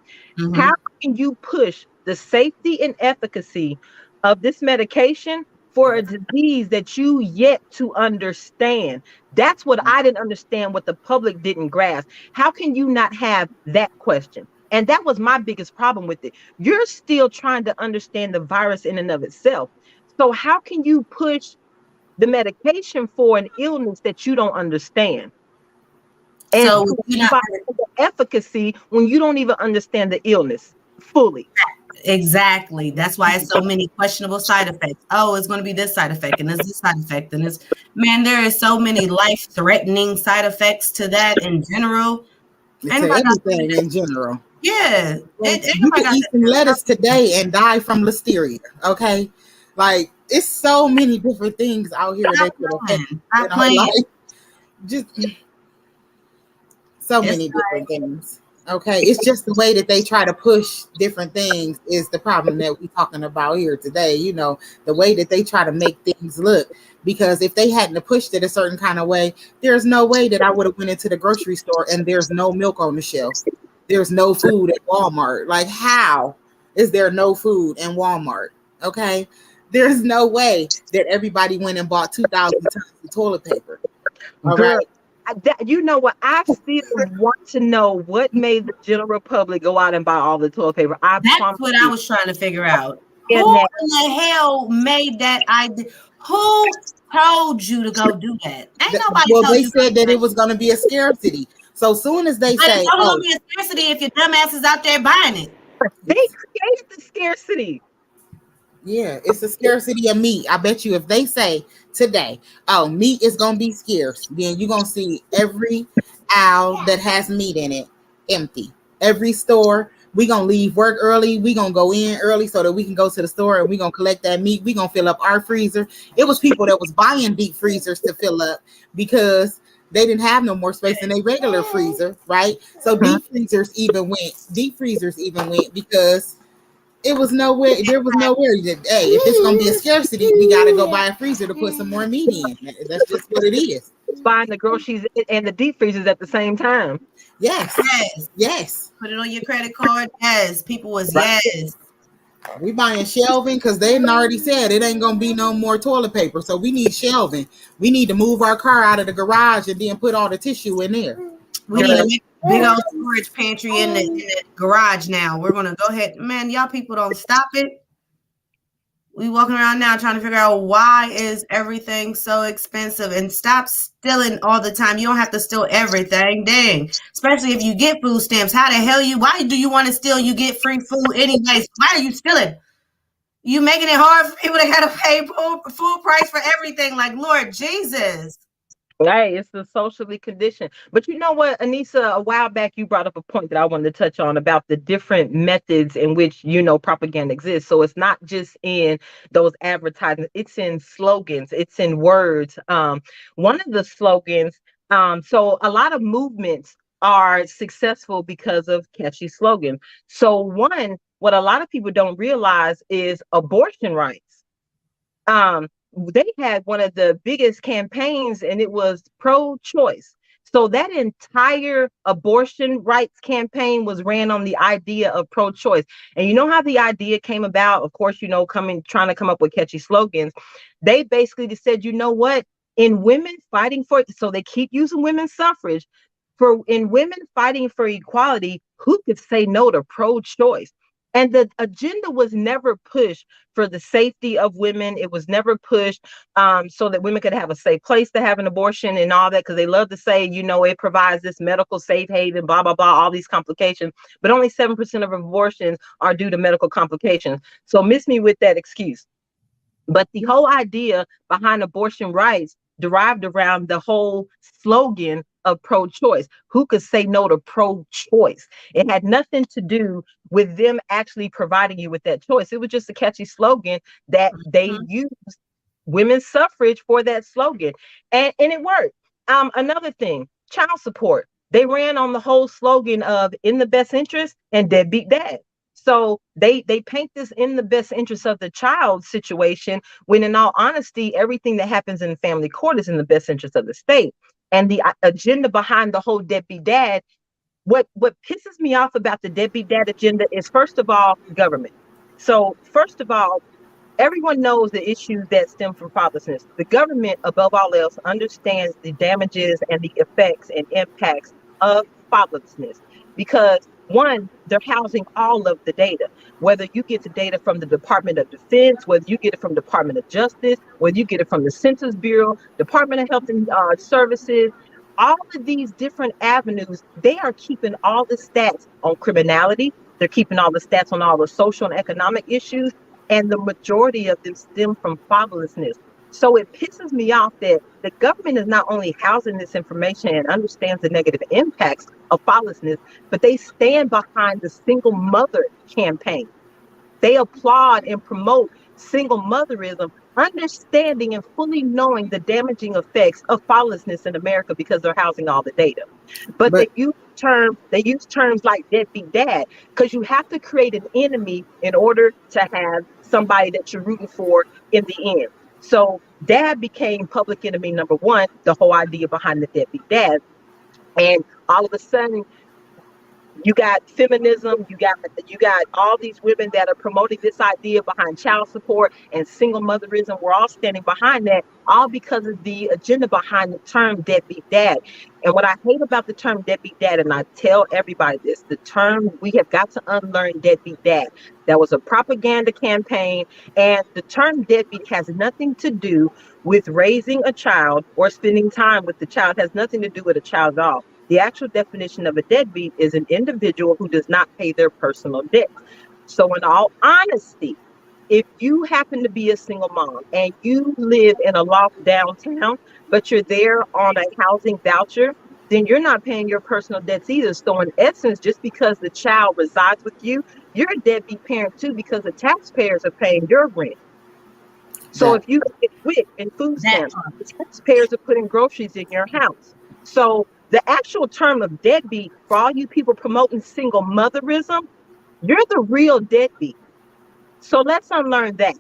how Mhm. can you push the safety and efficacy of this medication for a disease that you yet to understand? That's what I didn't understand, what the public didn't grasp. How can you not have that question? And that was my biggest problem with it. You're still trying to understand the virus in and of itself. So how can you push the medication for an illness that you don't understand? And So to you not provide the efficacy when you don't even understand the illness fully. exactly. That's why it's so many questionable side effects. Oh, it's going to be this side effect, and this side effect, and this. Man, there is so many life-threatening side effects to that in general. Ain't To nobody got anything in general. yeah. Like, Ain't you nobody could got eat some lettuce today and die from listeria. Okay, like it's so many different things out here stop that could affect. playing. Stop Like playing. just so It's many different things. Okay, it's just the way that they try to push different things is the problem that we're talking about here today. The way that they try to make things look. Because if they hadn't have pushed it a certain kind of way, there's no way that I would have went into the grocery store and there's no milk on the shelf. There's no food at Walmart. Like, how is there no food in Walmart? Okay, there's no way that everybody went and bought 2,000 tons of toilet paper. All Girl, right. you know what? I still want to know what made the general public go out and buy all the toilet paper. I That's promise what I you. was trying to figure out. And Who that, in the hell made that idea? Who told you to go do that? Ain't nobody Well, told they you to go said do that that. it was going to be a scarcity. So soon as they But it's say, only gonna "Oh, be a scarcity if your dumbass is out there buying it. they created the scarcity. yeah, it's a scarcity of meat," I bet you if they say today, "Oh, meat is going to be scarce," then you're going to see every aisle that has meat in it empty. Every store, we going to leave work early. We going to go in early so that we can go to the store and we going to collect that meat. We going to fill up our freezer. It was people that was buying deep freezers to fill up because they didn't have no more space in their regular freezer, right? So Mhm. deep freezers even went because it was nowhere. There was nowhere that, hey, if it's gonna be a scarcity, we gotta go buy a freezer to put some more meat in. That's just what it is. Buying the groceries and the deep freezers at the same time. Yes, Yes. yes. Put it on your credit card. Yes. People was Right. yes. We buying shelving because they already said it ain't gonna be no more toilet paper. So we need shelving. We need to move our car out of the garage and then put all the tissue in there. We need to Okay. make a big old storage pantry in the garage now. We're gonna go ahead. Man, y'all people don't stop it. We walking around now trying to figure out why is everything so expensive, and stop stealing all the time. You don't have to steal everything. Dang. Especially if you get food stamps. How the hell why do you want to steal? You get free food anyways. Why are you stealing? You making it hard for people that gotta pay full price for everything. Like, Lord Jesus. Right, it's the socially conditioned. But you know what, Anissa, a while back you brought up a point that I wanted to touch on about the different methods in which propaganda exists. So it's not just in those advertisements; it's in slogans, it's in words. One of the slogans. So a lot of movements are successful because of catchy slogans. So one, what a lot of people don't realize is abortion rights. They had one of the biggest campaigns and it was pro-choice. So that entire abortion rights campaign was ran on the idea of pro-choice. And you know how the idea came about? Of course, trying to come up with catchy slogans. They basically just said, you know what? In women fighting for it, so they keep using women's suffrage. In women fighting for equality, who could say no to pro-choice? And the agenda was never pushed for the safety of women. It was never pushed so that women could have a safe place to have an abortion and all that, because they love to say, you know, it provides this medical safe haven, blah, blah, blah, all these complications. But only 7% of abortions are due to medical complications. So miss me with that excuse. But the whole idea behind abortion rights derived around the whole slogan of pro-choice. Who could say no to pro-choice? It had nothing to do with them actually providing you with that choice. It was just a catchy slogan that they used women's suffrage for that slogan. And it worked. Another thing, child support. They ran on the whole slogan of in the best interest and deadbeat dad. So they paint this in the best interest of the child situation, when in all honesty, everything that happens in family court is in the best interest of the state. And the agenda behind the whole deadbeat dad, what pisses me off about the deadbeat dad agenda is, first of all, government. So first of all, everyone knows the issues that stem from fatherlessness. The government, above all else, understands the damages and the effects and impacts of fatherlessness, because one, they're housing all of the data, whether you get the data from the Department of Defense, whether you get it from Department of Justice, whether you get it from the Census Bureau, Department of Health and Services, all of these different avenues, they are keeping all the stats on criminality. They're keeping all the stats on all the social and economic issues, and the majority of them stem from fatherlessness. So it pisses me off that the government is not only housing this information and understands the negative impacts of fatherlessness, but they stand behind the single mother campaign. They applaud and promote single motherism, understanding and fully knowing the damaging effects of fatherlessness in America, because they're housing all the data. But they use terms like deadbeat dad, because you have to create an enemy in order to have somebody that you're rooting for in the end. So dad became public enemy number one, the whole idea behind the deadbeat dad. And all of a sudden, you got feminism, you got all these women that are promoting this idea behind child support and single motherism. We're all standing behind that, all because of the agenda behind the term deadbeat dad. And what I hate about the term deadbeat dad, and I tell everybody this, the term, we have got to unlearn deadbeat dad. That was a propaganda campaign, and the term deadbeat has nothing to do with raising a child or spending time with the child. It has nothing to do with a child at all. The actual definition of a deadbeat is an individual who does not pay their personal debt. So in all honesty, if you happen to be a single mom and you live in a loft downtown, but you're there on a housing voucher, then you're not paying your personal debts either. So in essence, just because the child resides with you, you're a deadbeat parent too, because the taxpayers are paying your rent. So if you get WIC and food stamps, the taxpayers are putting groceries in your house. So the actual term of deadbeat, for all you people promoting single motherism, you're the real deadbeat. So let's unlearn that.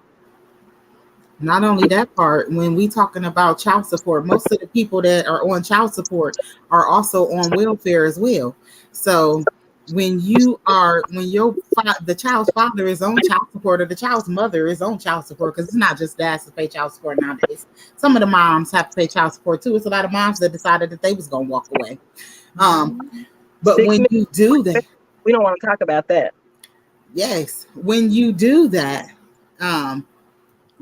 Not only that part, when we talking about child support, most of the people that are on child support are also on welfare as well. So when the child's father is on child support, or the child's mother is on child support, because it's not just dads to pay child support nowadays. Some of the moms have to pay child support too. It's a lot of moms that decided that they was gonna walk away. But when you do that, we don't want to talk about that. Yes, when you do that,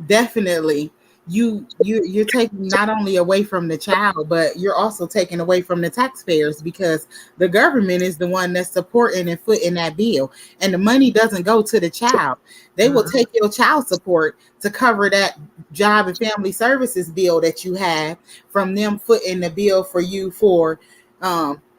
definitely you're taking not only away from the child, but you're also taking away from the taxpayers, because the government is the one that's supporting and footing that bill, and the money doesn't go to the child. They will take your child support to cover that job and family services bill that you have from them footing the bill for you for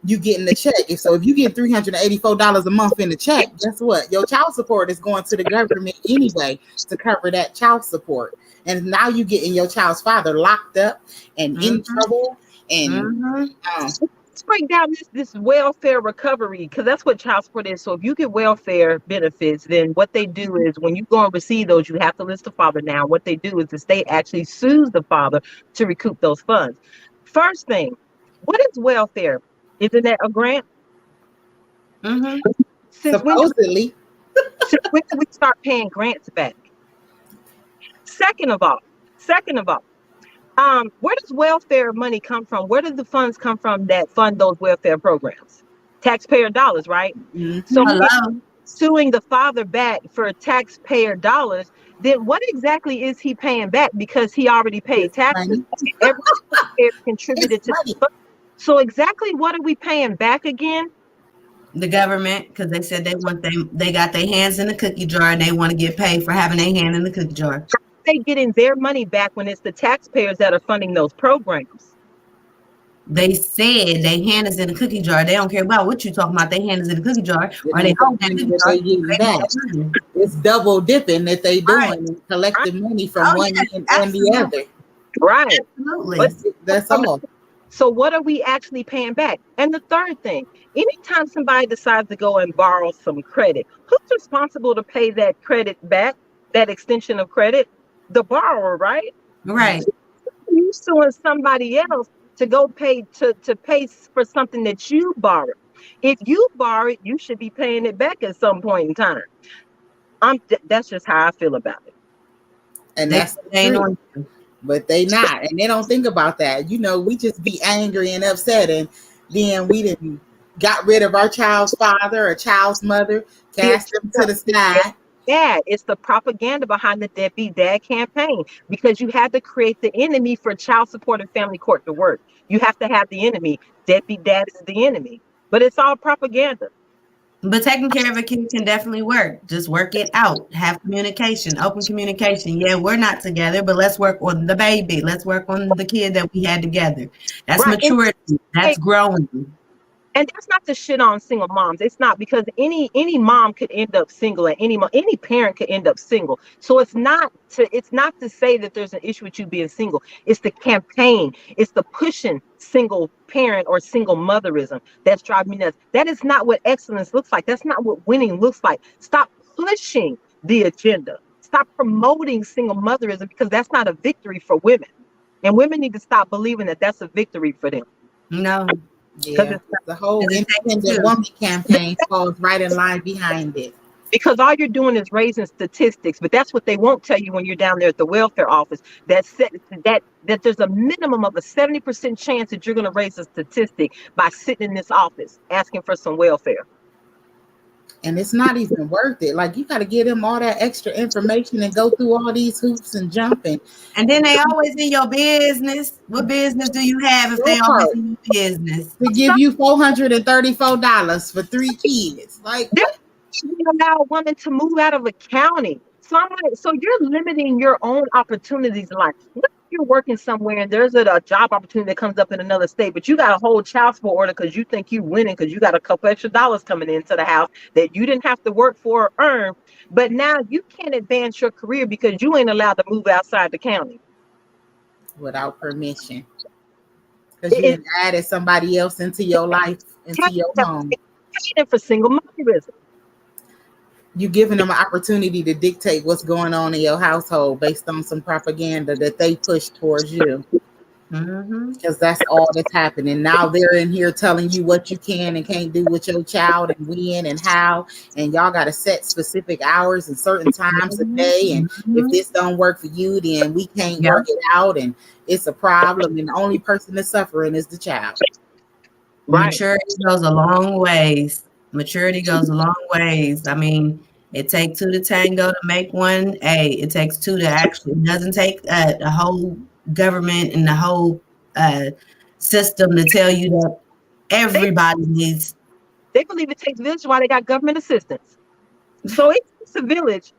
you getting the check. So if you get $384 a month in the check, guess what? Your child support is going to the government anyway to cover that child support. And now you getting your child's father locked up and in trouble. And let's break down this welfare recovery, because that's what child support is. So if you get welfare benefits, then what they do is when you go and receive those, you have to list the father. Now what they do is the state actually sues the father to recoup those funds. First thing, what is welfare? Isn't that a grant? Supposedly. Since when did we start paying grants back? Second of all, where does welfare money come from? Where do the funds come from that fund those welfare programs? Taxpayer dollars, right? So suing the father back for taxpayer dollars, then what exactly is he paying back? Because he already paid It's taxes. money. Every taxpayer It's contributed to money. the fund. So exactly what are we paying back again? The government, because they said they got their hands in the cookie jar and they want to get paid for having their hand in the cookie jar. They getting their money back when it's the taxpayers that are funding those programs. They said their hand is in the cookie jar. They don't care about what you talking about. Their hand is in the cookie jar, or they hold that cookie That jar. they getting back. It's double dipping that they doing, Right. and collecting money from Oh, one yes, end and the other. Right. Absolutely. That's all. So what are we actually paying back? And the third thing, anytime somebody decides to go and borrow some credit, who's responsible to pay that credit back, that extension of credit? The borrower, right? Right. You suing somebody else to go pay to pay for something that you borrowed. If you borrow it, you should be paying it back at some point in time. That's just how I feel about it. And They that's the ain't truth. on. But they not, and they don't think about that. You know, we just be angry and upset, and then we didn't got rid of our child's father or child's mother, cast them to the side. Dad, it's the propaganda behind the Deadbeat Dad campaign, because you had to create the enemy for child support and family court to work. You have to have the enemy. Deadbeat Dad is the enemy, but it's all propaganda. But taking care of a kid can definitely work. Just work it out. Have communication, open communication. Yeah, we're not together, but let's work on the baby. Let's work on the kid that we had together. That's Right. maturity. That's growing. And that's not to shit on single moms. It's not, because any mom could end up single, and any parent could end up single. So it's not to say that there's an issue with you being single. It's the campaign. It's the pushing single parent or single motherism that's driving me nuts. That is not what excellence looks like. That's not what winning looks like. Stop pushing the agenda. Stop promoting single motherism, because that's not a victory for women. And women need to stop believing that that's a victory for them. No. Yeah, the whole independent woman campaign falls right in line behind it. Because all you're doing is raising statistics, but that's what they won't tell you when you're down there at the welfare office. That there's a minimum of a 70% chance that you're going to raise a statistic by sitting in this office asking for some welfare. And it's not even worth it. Like, you got to give them all that extra information and go through all these hoops and jumping. And then they always in your business. What business do you have if they always in your business? To give you $434 for 3 kids. Like, You allow a woman to move out of a county. So I'm like, so you're limiting your own opportunities in life. What if you're working somewhere and there's a job opportunity that comes up in another state, but you got a whole child support order because you think you're winning because you got a couple extra dollars coming into the house that you didn't have to work for or earn, but now you can't advance your career because you ain't allowed to move outside the county without permission. Because you added somebody else into your life, into your home. For single motherism. You giving them an opportunity to dictate what's going on in your household based on some propaganda that they push towards you. Because that's all that's happening. Now they're in here telling you what you can and can't do with your child and when and how. And y'all got to set specific hours and certain times a day. And if this don't work for you, then we can't work it out. And it's a problem. And the only person that's suffering is the child. Right. Maturity goes a long ways. Maturity goes a long ways. I mean, it takes 2 to tango to make one. It takes 2 to actually. It doesn't take the whole government and the whole system to tell you that everybody needs. They believe it takes village while they got government assistance. So it takes a village,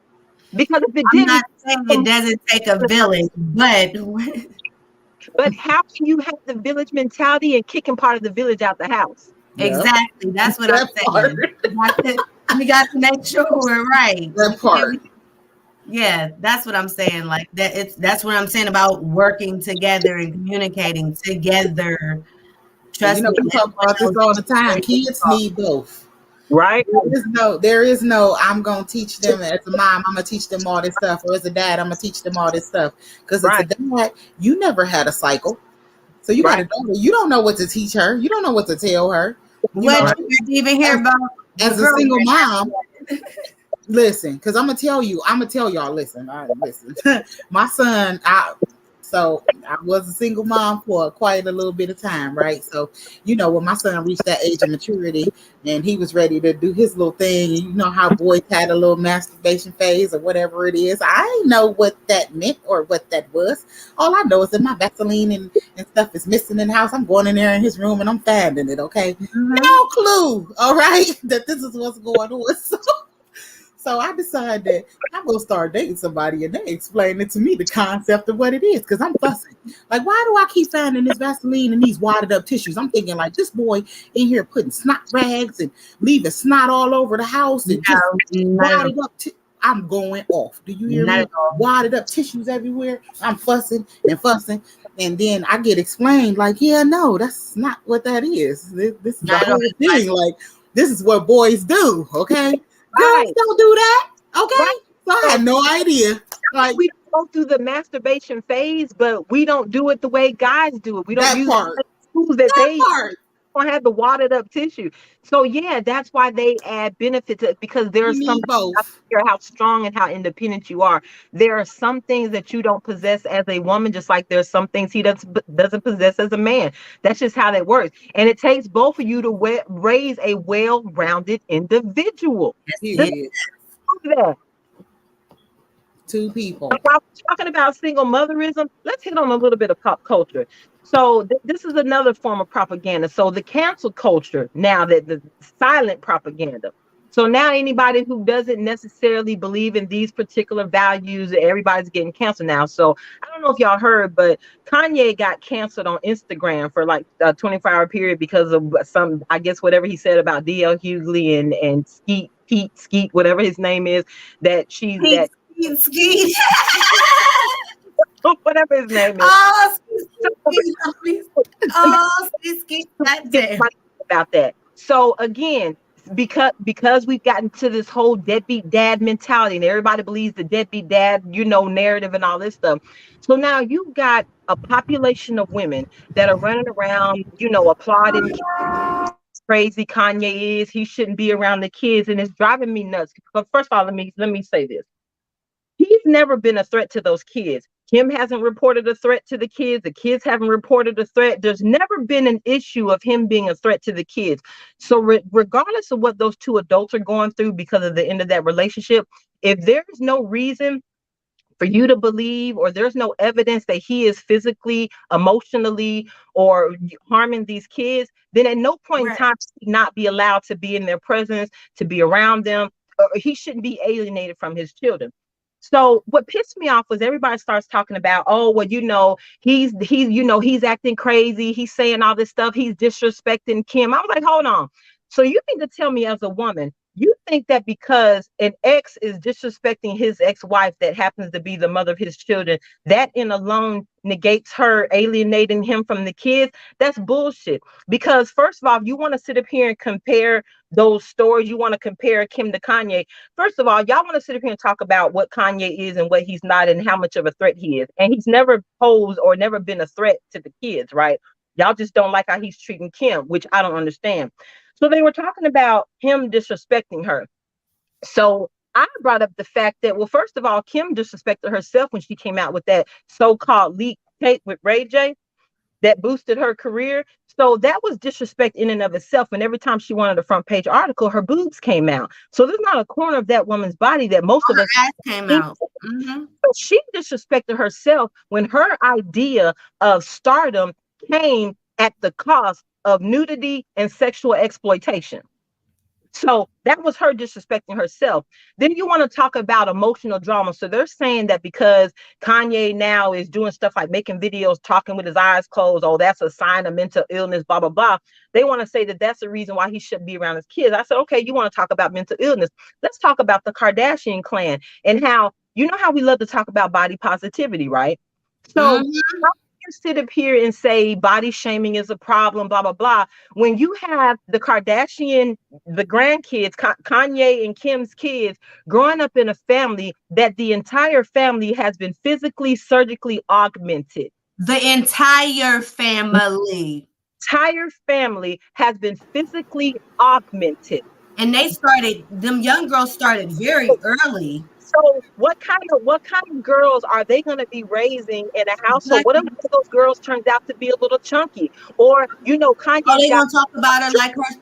because if it didn't, I'm not saying it doesn't take a village, but how can you have the village mentality and kicking part of the village out the house? Exactly. That's what I'm saying. We got to make sure we're right. That part. Yeah, that's what I'm saying. Like that's what I'm saying about working together and communicating together. Trust me, we talk about this all the time. Kids need both. Right? There is no, I'm gonna teach them as a mom, I'm gonna teach them all this stuff, or as a dad, I'm gonna teach them all this stuff. Because as a dad, you never had a cycle. So you got a daughter, you don't know what to teach her, you don't know what to tell her. What you even hear about as a single mom? Listen, because I'm gonna tell y'all. Listen. My son, So I was a single mom for quite a little bit of time, right? So, when my son reached that age of maturity and he was ready to do his little thing, and you know how boys had a little masturbation phase or whatever it is. I didn't know what that meant or what that was. All I know is that my Vaseline and stuff is missing in the house. I'm going in there in his room and I'm finding it, okay? No clue, all right, that this is what's going on. So I decided that I'm going to start dating somebody, and they explained it to me, the concept of what it is, because I'm fussing. Like, why do I keep finding this Vaseline and these wadded up tissues? I'm thinking, like, this boy in here putting snot rags and leaving snot all over the house and just wadded up. I'm going off. Do you hear me? Wadded up tissues everywhere. I'm fussing and fussing. And then I get explained, like, yeah, no, that's not what that is. This is the whole thing. Like, this is what boys do, okay? Girls don't do that, okay? Right. So I had no idea. Like, we go through the masturbation phase, but we don't do it the way guys do it. We don't use the tools that they don't have the wadded up tissue. So yeah, that's why they add benefit to it, because there's some how strong and how independent you are. There are some things that you don't possess as a woman, just like there's some things he doesn't possess as a man. That's just how that works. And it takes both of you to raise a well-rounded individual. Yeah. Two people. While we're talking about single motherism, let's hit on a little bit of pop culture. So this is another form of propaganda. So the cancel culture, now that the silent propaganda. So now anybody who doesn't necessarily believe in these particular values, everybody's getting canceled now. So I don't know if y'all heard, but Kanye got canceled on Instagram for like a 24-hour period because of some, I guess, whatever he said about DL Hughley and Skeet, whatever his name is, that she's that. Skeet. Whatever his name is. Skeet. About that. So again, because we've gotten to this whole deadbeat dad mentality, and everybody believes the deadbeat dad, narrative and all this stuff. So now you've got a population of women that are running around, applauding crazy Kanye is. He shouldn't be around the kids, and it's driving me nuts. But first of all, let me say this. He's never been a threat to those kids. Kim hasn't reported a threat to the kids. The kids haven't reported a threat. There's never been an issue of him being a threat to the kids. So regardless of what those two adults are going through because of the end of that relationship, if there's no reason for you to believe, or there's no evidence that he is physically, emotionally, or harming these kids, then at no point in time should he not be allowed to be in their presence, to be around them, or he shouldn't be alienated from his children. So what pissed me off was everybody starts talking about, oh, well, he's acting crazy. He's saying all this stuff. He's disrespecting Kim. I was like, hold on. So you mean to tell me as a woman, you think that because an ex is disrespecting his ex-wife that happens to be the mother of his children, that in alone negates her alienating him from the kids? That's bullshit. Because first of all, if you want to sit up here and compare those stories, you want to compare Kim to Kanye. First of all, y'all want to sit up here and talk about what Kanye is and what he's not and how much of a threat he is. And he's never posed or never been a threat to the kids, right? Y'all just don't like how he's treating Kim, which I don't understand. So they were talking about him disrespecting her. So I brought up the fact that, well, first of all, Kim disrespected herself when she came out with that so-called leak tape with Ray J that boosted her career. So that was disrespect in and of itself. And every time she wanted a front page article, her boobs came out. So there's not a corner of that woman's body that most of us ass came out. So she disrespected herself when her idea of stardom came at the cost of nudity and sexual exploitation. So that was her disrespecting herself. Then you want to talk about emotional drama. So they're saying that because Kanye now is doing stuff like making videos, talking with his eyes closed, oh, that's a sign of mental illness, blah, blah, blah. They want to say that that's the reason why he shouldn't be around his kids. I said, okay, you want to talk about mental illness. Let's talk about the Kardashian clan and how we love to talk about body positivity, right? So how you sit up here and say body shaming is a problem, blah, blah, blah, when you have the Kardashian, the grandkids, Kanye and Kim's kids growing up in a family that the entire family has been physically, surgically augmented. The entire family. Entire family has been physically augmented. And them young girls started very early. So what kind of girls are they going to be raising in a household? What if one of those girls turns out to be a little chunky? Or Kanye they got gonna talk about her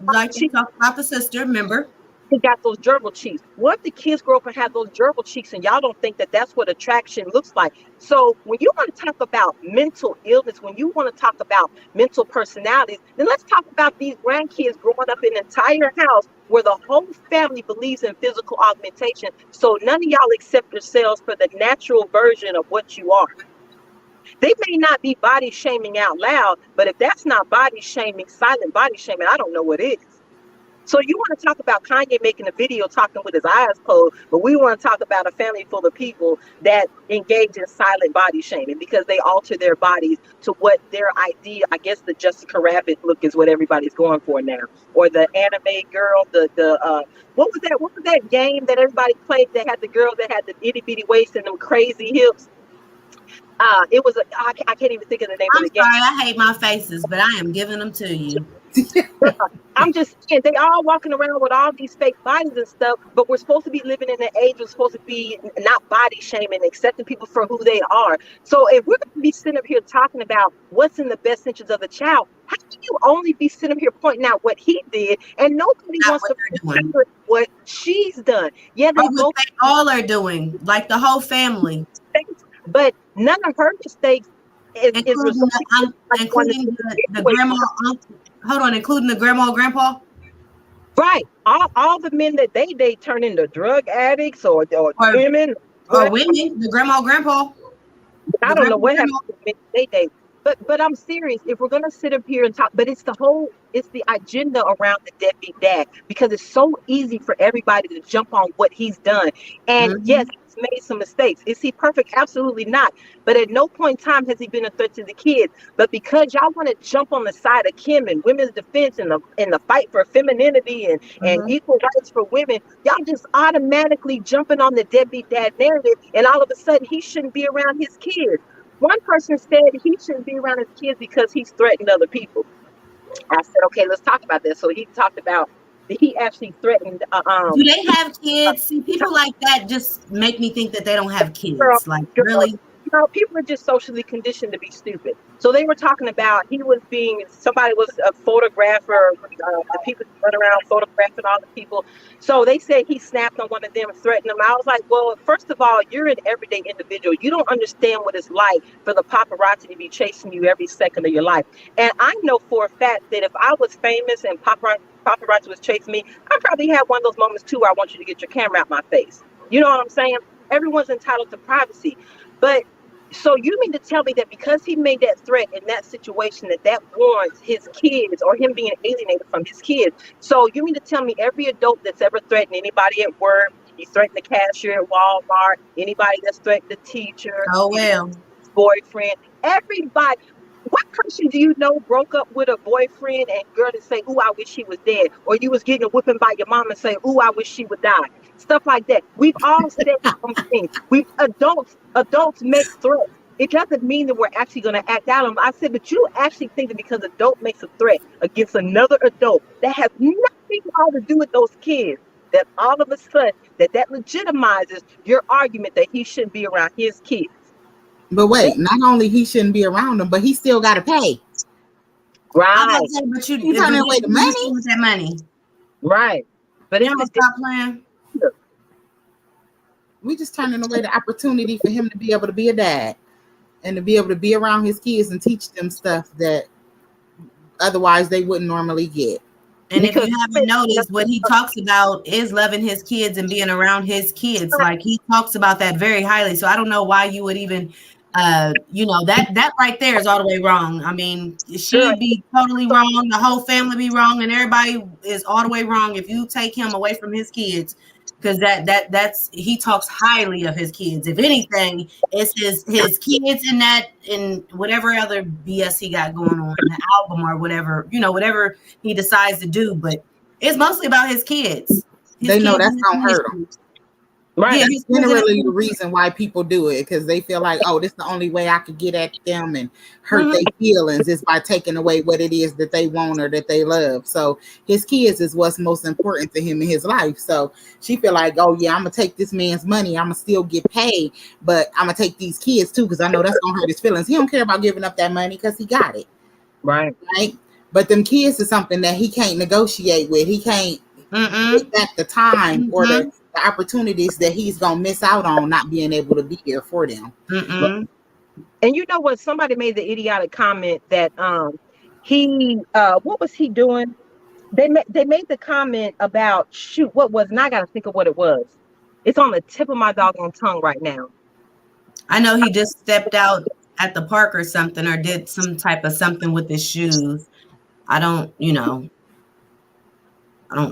like you talked about the sister, remember? he got those gerbil cheeks. What if the kids grow up and have those gerbil cheeks and y'all don't think that that's what attraction looks like? So when you want to talk about mental illness, when you want to talk about mental personalities, then let's talk about these grandkids growing up in an entire house where the whole family believes in physical augmentation. So none of y'all accept yourselves for the natural version of what you are. They may not be body shaming out loud, but if that's not body shaming, silent body shaming, I don't know what is. So you want to talk about Kanye making a video talking with his eyes closed, but we want to talk about a family full of people that engage in silent body shaming because they alter their bodies to what their idea, I guess the Jessica Rabbit look is what everybody's going for now. Or the anime girl, what was that game that everybody played that had the girls that had the itty bitty waist and them crazy hips? It was I can't even think of the name of the game. I'm sorry, I hate my faces, but I am giving them to you. I'm just saying, they all walking around with all these fake bodies and stuff, but we're supposed to be living in an age we're supposed to be not body shaming, accepting people for who they are. So if we're going to be sitting up here talking about what's in the best interest of the child, how can you only be sitting up here pointing out what he did and nobody wants to remember what she's done? Yeah, they all are doing, like the whole family. But none of her mistakes including the grandma, including the grandma and grandpa. Right. All the men that they turn into drug addicts or women. Or women, the grandma and grandpa. I don't know what happened to men they date. But I'm serious. If we're gonna sit up here and talk, but it's the agenda around the deadbeat dad, because it's so easy for everybody to jump on what he's done. And yes, he's made some mistakes. Is he perfect? Absolutely not. But at no point in time has he been a threat to the kids. But because y'all want to jump on the side of Kim and women's defense and the fight for femininity and equal rights for women, y'all just automatically jumping on the deadbeat dad narrative, and all of a sudden he shouldn't be around his kids. One person said he shouldn't be around his kids because he's threatened other people. I said, okay, let's talk about this. So he talked about he actually threatened. Do they have kids? See, people like that just make me think that they don't have kids. Really? People are just socially conditioned to be stupid. So they were talking about somebody was a photographer, the people run around photographing all the people. So they said he snapped on one of them, threatened them. I was like, well, first of all, you're an everyday individual. You don't understand what it's like for the paparazzi to be chasing you every second of your life. And I know for a fact that if I was famous and paparazzi was chasing me, I probably had one of those moments too where I want you to get your camera out my face. You know what I'm saying? Everyone's entitled to privacy. But so you mean to tell me that because he made that threat in that situation, that warrants his kids or him being alienated from his kids? So you mean to tell me every adult that's ever threatened anybody at work, he threatened the cashier at Walmart, anybody that's threatened the teacher, boyfriend, everybody. What person do you know broke up with a boyfriend and girl to say, "Ooh, I wish she was dead," or you was getting a whipping by your mom and say, "Ooh, I wish she would die"? Stuff like that. We've all said something. Adults make threats. It doesn't mean that we're actually going to act out on them. I said, but you actually think that because an adult makes a threat against another adult that has nothing at all to do with those kids, that all of a sudden that legitimizes your argument that he shouldn't be around his kids. But wait, not only he shouldn't be around them, but he still got to pay. Right. But you turning away the money with that money. Right. But then stop playing. We just turning away the opportunity for him to be able to be a dad and to be able to be around his kids and teach them stuff that otherwise they wouldn't normally get. And if you haven't noticed, what he talks about is loving his kids and being around his kids. Like he talks about that very highly. So I don't know why you would even, that right there is all the way wrong. I mean, she'd be totally wrong. The whole family be wrong, and everybody is all the way wrong if you take him away from his kids. Because that's he talks highly of his kids. If anything, it's his kids in whatever other BS he got going on in the album or whatever, whatever he decides to do. But it's mostly about his kids. They know that's gonna hurt him. Right. Yeah, That's generally the reason why people do it, because they feel like, oh, this is the only way I could get at them and hurt their feelings is by taking away what it is that they want or that they love. So his kids is what's most important to him in his life. So she feel like, oh yeah, I'm gonna take this man's money, I'm gonna still get paid, but I'm gonna take these kids too, because I know that's gonna hurt his feelings. He don't care about giving up that money because he got it. Right. But them kids is something that he can't negotiate with. He can't get back the time or the opportunities that he's gonna miss out on not being able to be there for them. And you know what? Somebody made the idiotic comment that he what was he doing? They made the comment about shoot, what was, and I gotta think of what it was. It's on the tip of my doggone tongue right now. I know he just stepped out at the park or something, or did some type of something with his shoes. I don't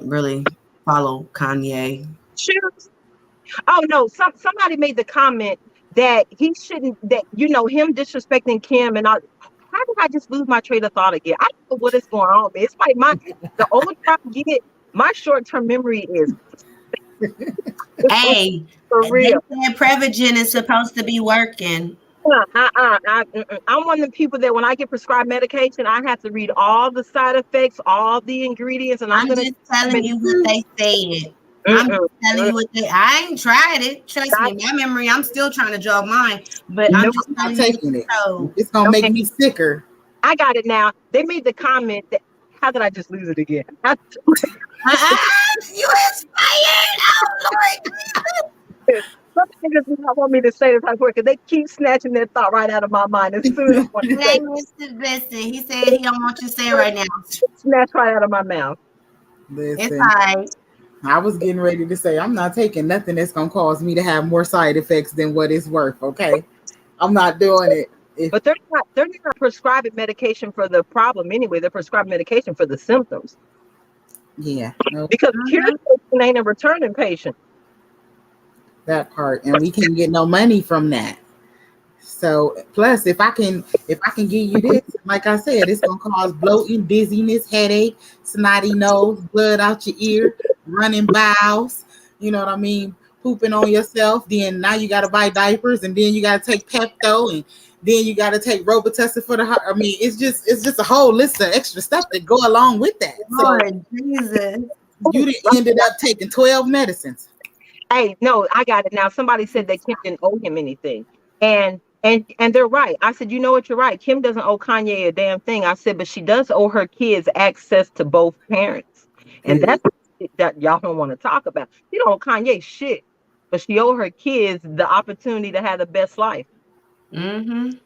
really follow Kanye. Shoes. Oh no, somebody made the comment that he shouldn't, that him disrespecting Kim and all. How did I just lose my train of thought again? I don't know what is going on, man. It's like the older I get, my short-term memory is Hey, for real. Prevagen is supposed to be working. I'm one of the people that when I get prescribed medication, I have to read all the side effects, all the ingredients, and I'm just telling you what they said. I'm just telling you what I ain't tried it. Trust me, my memory, I'm still trying to jog mine, but I'm just not taking it. It's gonna make me sicker. I got it now. They made the comment that, how did I just lose it again? You inspired. Oh Lord. Some niggas do not want me to say this type of word because they keep snatching that thought right out of my mind as soon as I want to say it. Mr. Listen, he said he don't want you to say it right now. Snatch right out of my mouth. Listen, it's all right. I was getting ready to say I'm not taking nothing that's gonna cause me to have more side effects than what it's worth. Okay, I'm not doing it. But they're not prescribing medication for the problem anyway. They're prescribing medication for the symptoms. Yeah, no. Because cured patient ain't a returning patient. That part, and we can't get no money from that. So plus, if I can give you this, like I said, it's gonna cause bloating, dizziness, headache, snotty nose, blood out your ear, running bowels. You know what I mean? Pooping on yourself. Then now you got to buy diapers, and then you got to take Pepto, and then you got to take Robitussin for the heart. I mean, it's just a whole list of extra stuff that go along with that. Lord Jesus, you ended up taking 12 medicines. Hey, no, I got it now. Somebody said that Kim didn't owe him anything, and they're right. I said, you know what, you're right. Kim doesn't owe Kanye a damn thing. I said, but she does owe her kids access to both parents, and that's that y'all don't want to talk about. She don't owe Kanye shit, but she owe her kids the opportunity to have the best life. And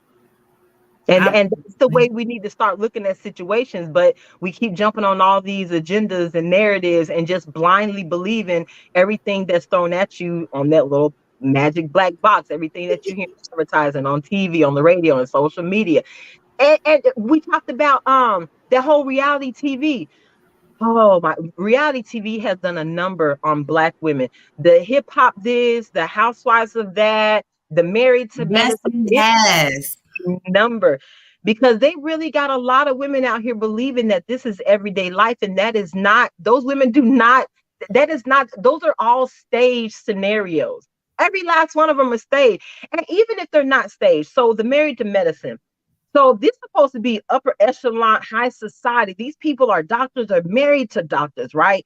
that's the way we need to start looking at situations, but we keep jumping on all these agendas and narratives and just blindly believing everything that's thrown at you on that little magic black box, everything that you hear advertising on TV, on the radio, and social media. And we talked about that whole reality TV. Oh my, reality TV has done a number on Black women. The hip hop this, the housewives of that, the Married to Medicine. Yes. Number, because they really got a lot of women out here believing that this is everyday life, and that is not, those women do not, that is not, those are all staged scenarios. Every last one of them are staged. And even if they're not staged, so the Married to Medicine, so this is supposed to be upper echelon, high society. These people are doctors, are married to doctors, right?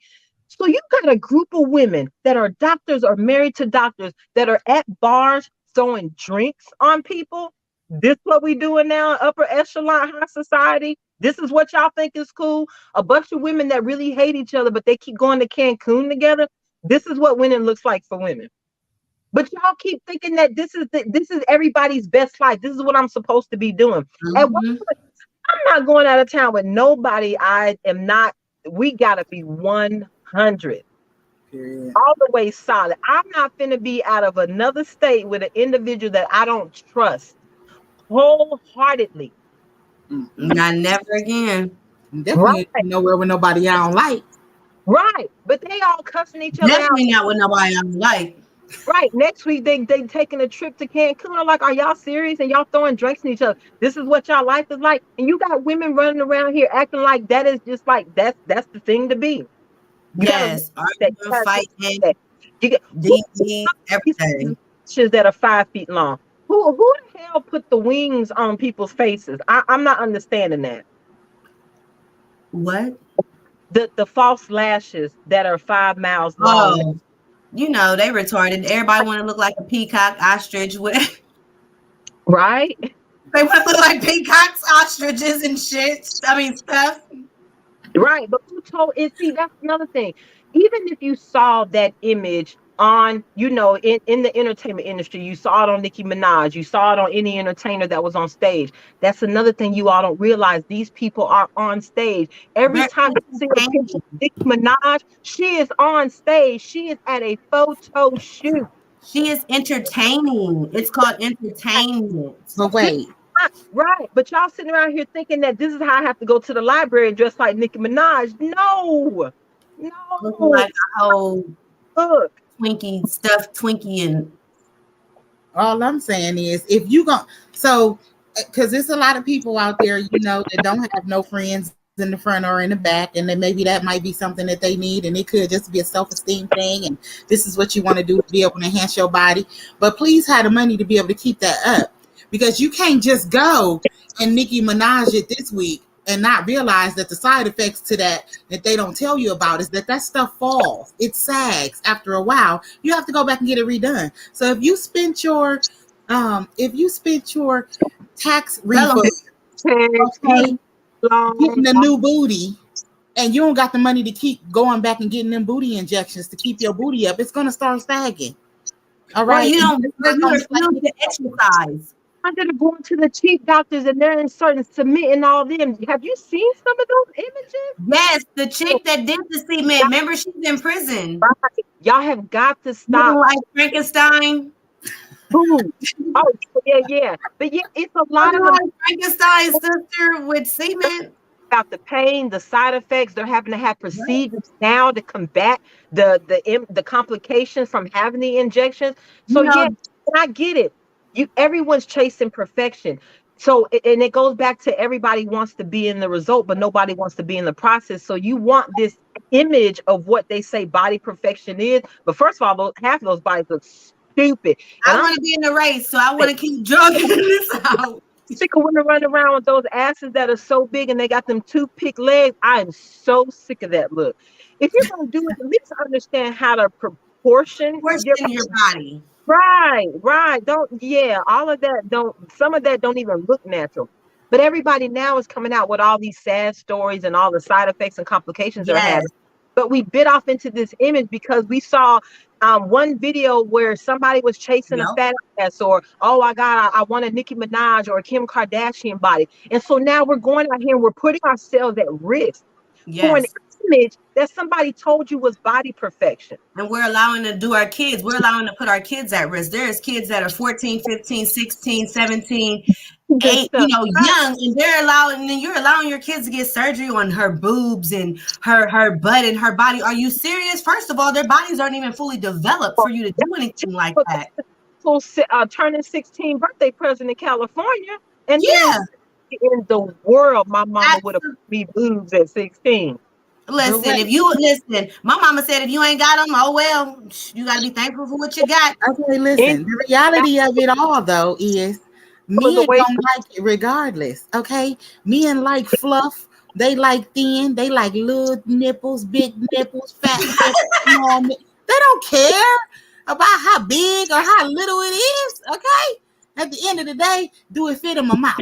So you got a group of women that are doctors or married to doctors that are at bars throwing drinks on people. This is what we doing now, upper echelon, high society. This is what y'all think is cool. A bunch of women that really hate each other, but they keep going to Cancun together. This is what winning looks like for women. But y'all keep thinking that this is everybody's best life. This is what I'm supposed to be doing. And I'm not going out of town with nobody. I am not. We gotta be 100. Period. All the way solid. I'm not finna be out of another state with an individual that I don't trust wholeheartedly. Not never again. Definitely nowhere with nobody I don't like. Right, but they all cussing each other definitely out. Not with nobody I don't like. Right, next week they taking a trip to Cancun. I'm like, are y'all serious? And y'all throwing drinks in each other. This is what y'all life is like. And you got women running around here acting like that is just like that's the thing to be. Yes, arguing, fighting. You get DVDs, everything. pictures that are 5 feet long. Who the hell put the wings on people's faces? I'm not understanding that. What? The false lashes that are 5 miles long. Oh, you know, they retarded. Everybody want to look like a peacock, ostrich. With Right? they want to look like peacocks, ostriches, and shit. I mean, stuff. Right. But who told it? See, that's another thing. Even if you saw that image on, in the entertainment industry, you saw it on Nicki Minaj, you saw it on any entertainer that was on stage. That's another thing you all don't realize. These people are on stage. Every They're time you see a picture of Nicki Minaj, she is on stage. She is at a photo shoot. She is entertaining. It's called entertainment. But wait, Right. But y'all sitting around here thinking that this is how I have to go to the library and dress like Nicki Minaj. No. Looking like a whole Look. Twinkie, stuffed Twinkie, and all I'm saying is if you go, so because there's a lot of people out there, that don't have no friends in the front or in the back, and then maybe that might be something that they need, and it could just be a self-esteem thing, and this is what you want to do to be able to enhance your body. But please have the money to be able to keep that up, because you can't just go and Nicki Minaj it this week and not realize that the side effects to that they don't tell you about is that stuff falls. It sags after a while. You have to go back and get it redone. So if you spent your tax refund, okay, getting a new booty, and you don't got the money to keep going back and getting them booty injections to keep your booty up, it's gonna start sagging. All right. Well, you don't to exercise. Instead of going to the cheap doctors and they're inserting cement and all them. Have you seen some of those images? Yes, the chick that did the cement. Remember, she's in prison. Right. Y'all have got to stop. Like Frankenstein. Ooh. Oh, yeah. But yeah, it's a lot of Frankenstein's sister with cement. About the pain, the side effects. They're having to have procedures now to combat the complications from having the injections. So yeah, I get it. Everyone's chasing perfection. So, and it goes back to everybody wants to be in the result, but nobody wants to be in the process. So you want this image of what they say body perfection is. But first of all, half of those bodies look stupid. I want to be in the race, so I want to keep jogging this out. Sick of women running around with those asses that are so big and they got them toothpick legs. I am so sick of that look. If you're going to do it, at least understand how to proportion your body. Right. All of that some of that don't even look natural. But everybody now is coming out with all these sad stories and all the side effects and complications they're having. But we bit off into this image because we saw one video where somebody was chasing a fat ass, or I want a Nicki Minaj or a Kim Kardashian body. And so now we're going out here and we're putting ourselves at risk for an image that somebody told you was body perfection. And we're allowing to do our kids. We're allowing to put our kids at risk. There's kids that are 14, 15, 16, 17, 8, young, and you're allowing your kids to get surgery on her boobs and her butt and her body. Are you serious? First of all, their bodies aren't even fully developed for you to do anything like that. So turning 16 birthday present in California, and in the world, my mama would have me boobs at 16. Listen, my mama said if you ain't got them, oh well, you gotta be thankful for what you got. Okay, listen. The reality of it all, though, is men don't like it regardless. Okay, men like fluff. They like thin. They like little nipples, big nipples, fat nipples, small nipples. They don't care about how big or how little it is. Okay, at the end of the day, do it fit in my mouth?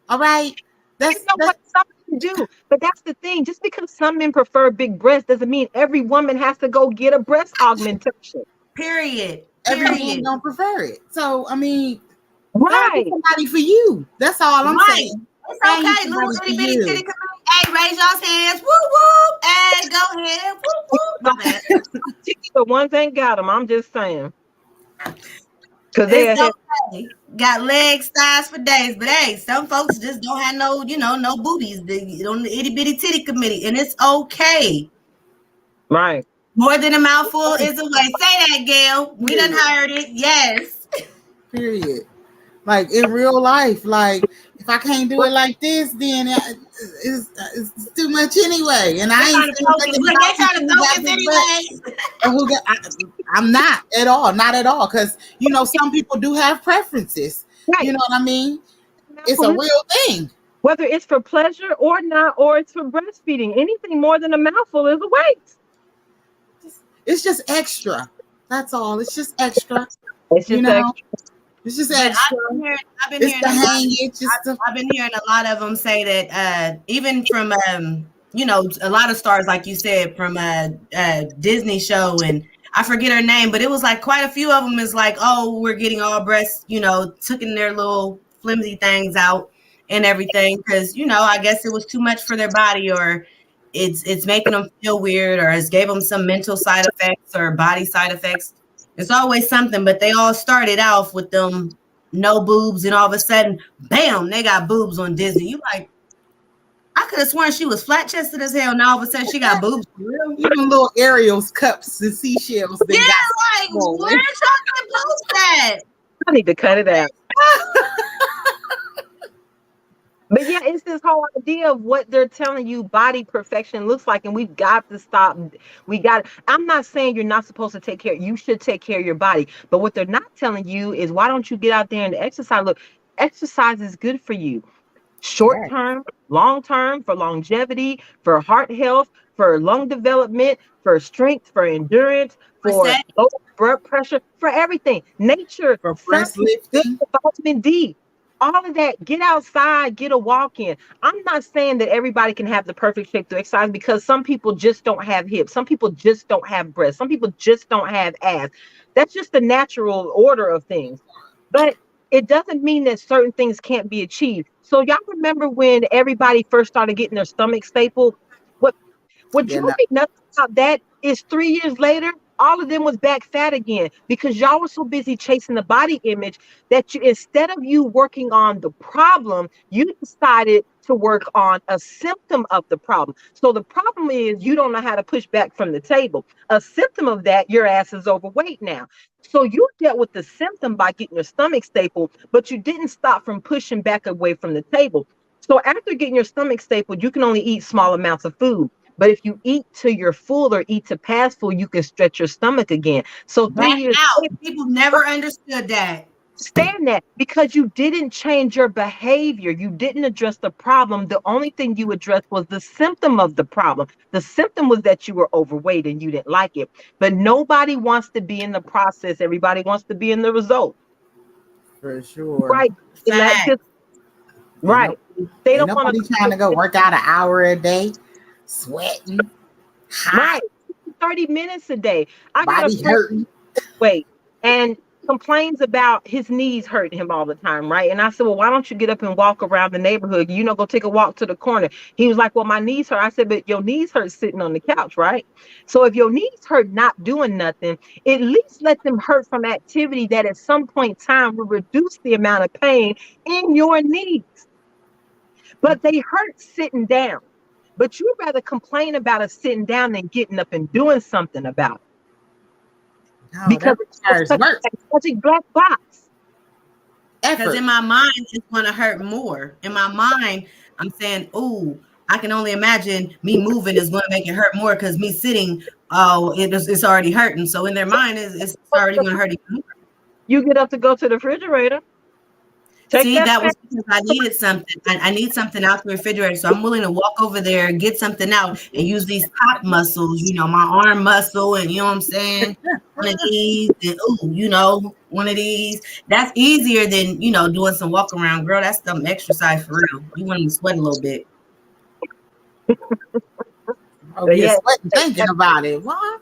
All right. That's what some do, but that's the thing. Just because some men prefer big breasts doesn't mean every woman has to go get a breast augmentation. Period. Every man don't prefer it. So I mean, somebody for you. That's all I'm saying. It's okay, little itty bitty titty community. Hey, raise y'all's hands. Woo woo. Hey, go ahead. Woo woo. My bad. The ones ain't got them. I'm just saying. Because they got legs, thighs for days, but hey, some folks just don't have no booties. They on the itty bitty titty committee, and it's okay. Right. More than a mouthful is a way. Say that, Gail. We done heard it. Yes. Period. Like in real life, like if if I can't do it like this, then it's too much anyway. And I ain't trying to focus anyway. I'm not at all. Because some people do have preferences. Right. You know what I mean? It's a real thing. Whether it's for pleasure or not, or it's for breastfeeding, anything more than a mouthful is a waste. It's just extra. That's all. It's just extra. It's just extra. It's just extra. I've been hearing a lot of them say that even from a lot of stars, like you said, from a Disney show, and I forget her name, but it was like quite a few of them is like, oh, we're getting all breasts, taking their little flimsy things out and everything because I guess it was too much for their body, or it's making them feel weird, or it's gave them some mental side effects or body side effects. It's always something, but they all started off with them no boobs, and all of a sudden, bam, they got boobs on Disney. You like, I could have sworn she was flat chested as hell. Now all of a sudden she got boobs. Even little Ariel's cups and seashells. Yeah, like where y'all gonna post that? I need to cut it out. But yeah, it's this whole idea of what they're telling you body perfection looks like, and we've got to stop. I'm not saying you're not supposed to take care. You should take care of your body. But what they're not telling you is, why don't you get out there and exercise? Look, exercise is good for you. Short term, long term, for longevity, for heart health, for lung development, for strength, for endurance, for low blood pressure, for everything. Nature, for breast lifting, vitamin D. All of that, get outside, get a walk in. I'm not saying that everybody can have the perfect shape to exercise, because some people just don't have hips. Some people just don't have breasts. Some people just don't have ass. That's just the natural order of things. But it doesn't mean that certain things can't be achieved. So y'all remember when everybody first started getting their stomach stapled? What drove me nuts about that is 3 years later, all of them was back fat again, because y'all were so busy chasing the body image that instead of you working on the problem, you decided to work on a symptom of the problem. So the problem is you don't know how to push back from the table. A symptom of that, your ass is overweight now. So you dealt with the symptom by getting your stomach stapled, but you didn't stop from pushing back away from the table. So after getting your stomach stapled, you can only eat small amounts of food. But if you eat till you're full or eat to past full, you can stretch your stomach again. So 3 years later, people never understood that. Stand that, because you didn't change your behavior. You didn't address the problem. The only thing you addressed was the symptom of the problem. The symptom was that you were overweight and you didn't like it. But nobody wants to be in the process. Everybody wants to be in the result. For sure. Right. Right. They don't want to trying to go work out an hour a day. Sweating, hot, 30 minutes a day. I body hurting. Wait, and complains about his knees hurting him all the time, right? And I said, well, why don't you get up and walk around the neighborhood? Go take a walk to the corner. He was like, well, my knees hurt. I said, but your knees hurt sitting on the couch, right? So if your knees hurt not doing nothing, at least let them hurt from activity that at some point in time will reduce the amount of pain in your knees. But they hurt sitting down. But you'd rather complain about us sitting down than getting up and doing something about it. No, because it's such a black box. Because in my mind, it's going to hurt more. In my mind, I'm saying, oh, I can only imagine me moving is going to make it hurt more, because me sitting, it's already hurting. So in their mind, it's already going to hurt even more. You get up to go to the refrigerator. See, that was because I needed something. I need something out the refrigerator. So I'm willing to walk over there and get something out and use these top muscles, my arm muscle, and you know what I'm saying? One of these, and one of these. That's easier than, doing some walk around. Girl, that's some exercise for real. You want to sweat a little bit. Sweating thinking about it. What?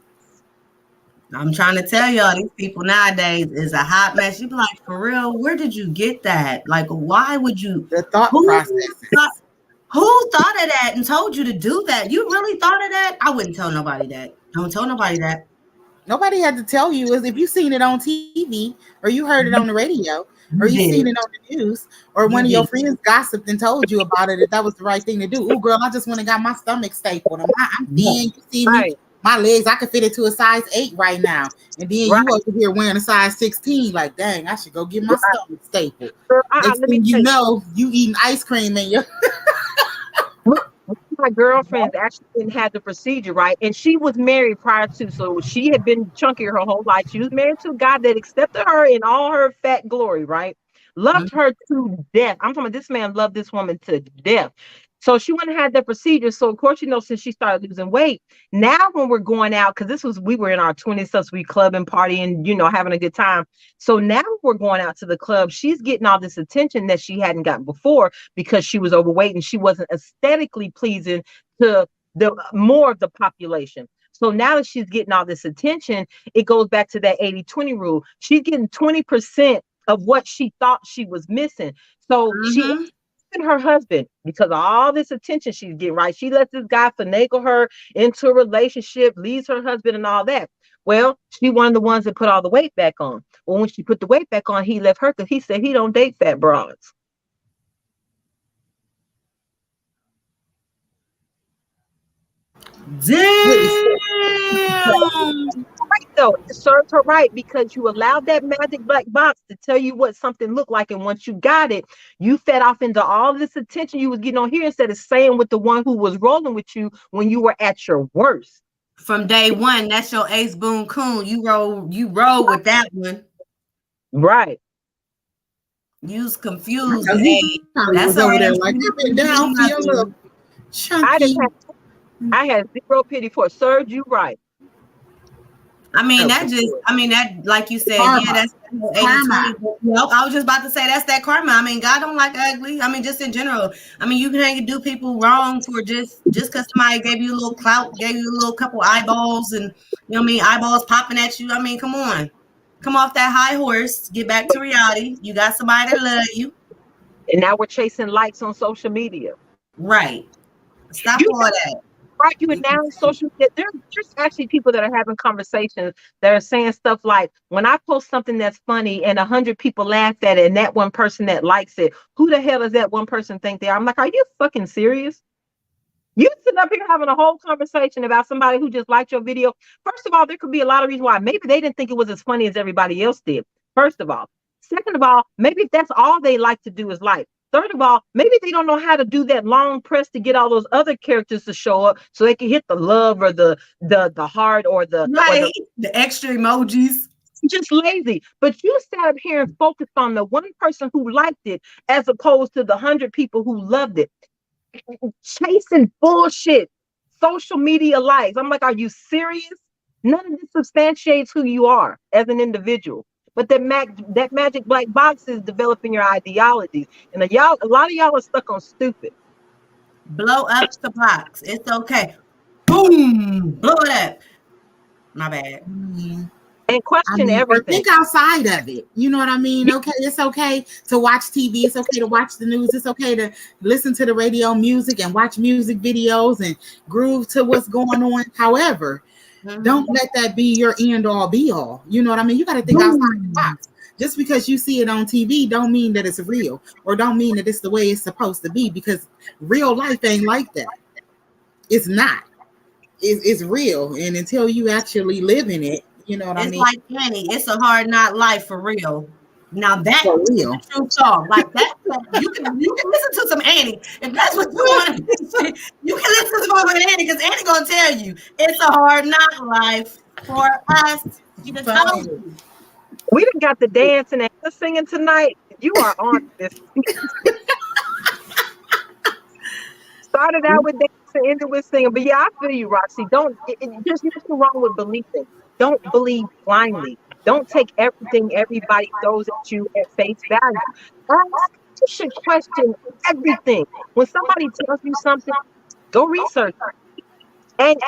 I'm trying to tell y'all, these people nowadays is a hot mess. You be like, for real, where did you get that? Like, why would you? The thought process. Who thought of that and told you to do that? You really thought of that? I wouldn't tell nobody that. Don't tell nobody that. Nobody had to tell you. If you seen it on TV, or you heard it on the radio, or you seen it on the news, or one of your friends gossiped and told you about it, that was the right thing to do. Oh, girl, I just went and got my stomach stapled. I'm thin. You see me? my legs, I could fit into a size 8 right now. And then Right. you over here wearing a size 16, like, dang, I should go get my stomach stapled. Girl, Next let me thing tell you know, you eating ice cream in your my girlfriend actually didn't have the procedure, right? And she was married prior to, so she had been chunky her whole life. She was married to a guy that accepted her in all her fat glory, right? Loved her to death. I'm talking about this man loved this woman to death. So she went and had that procedure. So of course, since she started losing weight, now when we're going out, because we were in our 20s, so we clubbing, partying, having a good time. So now we're going out to the club. She's getting all this attention that she hadn't gotten before because she was overweight and she wasn't aesthetically pleasing to the more of the population. So now that she's getting all this attention, it goes back to that 80-20 rule. She's getting 20% of what she thought she was missing. So she her husband because of all this attention she's getting, right? She lets this guy finagle her into a relationship, leaves her husband and all that. Well, she one of the ones that put all the weight back on. Well, when she put the weight back on, he left her because he said he don't date fat broads. Damn. Right though, it served her right because you allowed that magic black box to tell you what something looked like, and once you got it, you fed off into all this attention you was getting on here instead of staying with the one who was rolling with you when you were at your worst. From day one, that's your ace boon coon. You roll with that one. Right. You was confused. That's over there like I've been down for your little chunky. I had zero pity for it. Served you right. That like you said, karma. Yeah, that's karma. Nope, I was just about to say that's that karma. I mean, God don't like ugly. I mean, just in general. I mean, you can do people wrong for just because somebody gave you a little clout, gave you a little couple eyeballs, and eyeballs popping at you. I mean, come on. Come off that high horse, get back to reality. You got somebody that love you. And now we're chasing likes on social media. Right. Stop all that. Right, you announce social media. There's actually people that are having conversations that are saying stuff like, when I post something that's funny and 100 people laugh at it and that one person that likes it, who the hell does that one person think they are? I'm like, are you fucking serious? You sit up here having a whole conversation about somebody who just liked your video. First of all, there could be a lot of reasons why. Maybe they didn't think it was as funny as everybody else did. First of all. Second of all, maybe if that's all they like to do is like. Third of all, maybe they don't know how to do that long press to get all those other characters to show up so they can hit the love or the heart or the extra emojis. Just lazy. But you sat up here and focused on the one person who liked it as opposed to the 100 people who loved it. Chasing bullshit, social media likes. I'm like, are you serious? None of this substantiates who you are as an individual. But that magic black box is developing your ideologies. And a lot of y'all are stuck on stupid. Blow up the box. It's okay. Boom. Blow it up. My bad. And question everything. Think outside of it. You know what I mean? Okay, it's okay to watch TV. It's okay to watch the news. It's okay to listen to the radio music and watch music videos and groove to what's going on. However, don't let that be your end all be all. You know what I mean? You got to think outside the box. Just because you see it on TV don't mean that it's real, or don't mean that it's the way it's supposed to be, because real life ain't like that. It's not. It's real. And until you actually live in it, you know what I mean? It's like Annie. It's a hard not life for real. Now that's a true song. Like that, you can listen to some Annie if that's what you want to do. You can listen to some Annie because Annie gonna tell you it's a hard not life for us. She just told you. We done got the dancing and the singing tonight. You are on this. Started out with dancing, ended with singing. But yeah, I feel you, Roxy. There's nothing wrong with believing. Don't believe blindly. Don't take everything everybody throws at you at face value. You should question everything. When somebody tells you something, go research it. And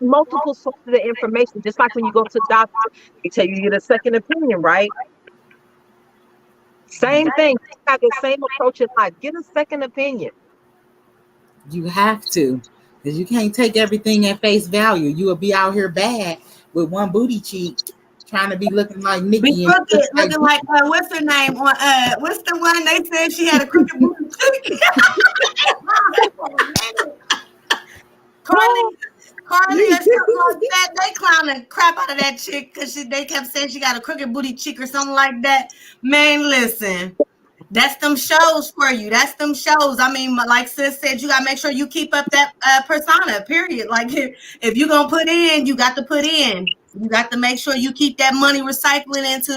multiple sources of information. Just like when you go to the doctor, they tell you get a second opinion, right? Same thing. You have the same approach in life. Get a second opinion. You have to, because you can't take everything at face value. You will be out here bad with one booty cheek, trying to be looking like Nikki. Looking like what's her name on what's the one they said she had a crooked booty cheek? Carly or something like that. They clowning crap out of that chick because they kept saying she got a crooked booty chick or something like that. Man, listen. That's them shows for you. That's them shows. I mean, like sis said, you gotta make sure you keep up that persona. Period. Like if you're gonna put in, you got to put in. You got to make sure you keep that money recycling into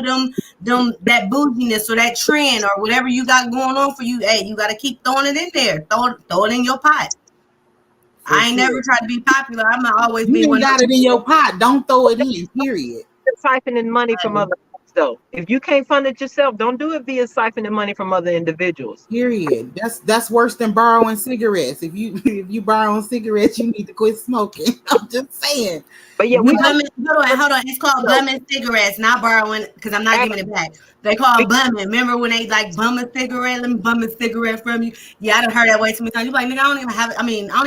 them that bouginess or that trend or whatever you got going on for you. Hey, you got to keep throwing it in there. Throw it in your pot. I ain't never tried to be popular. I'm gonna always be You one. got it in your pot. Don't throw it in. Period. Siphoning money from other folks, though. If you can't fund it yourself, don't do it via siphoning money from other individuals. Period. That's worse than borrowing cigarettes. If you borrowing cigarettes, you need to quit smoking. I'm just saying. But yeah, hold on. It's called bumming cigarettes, not borrowing, because I'm not giving it back. They call it bumming. Remember when they like bum a cigarette? Let me bum a cigarette from you. Yeah, I done heard that way too many times. You like, nigga, I don't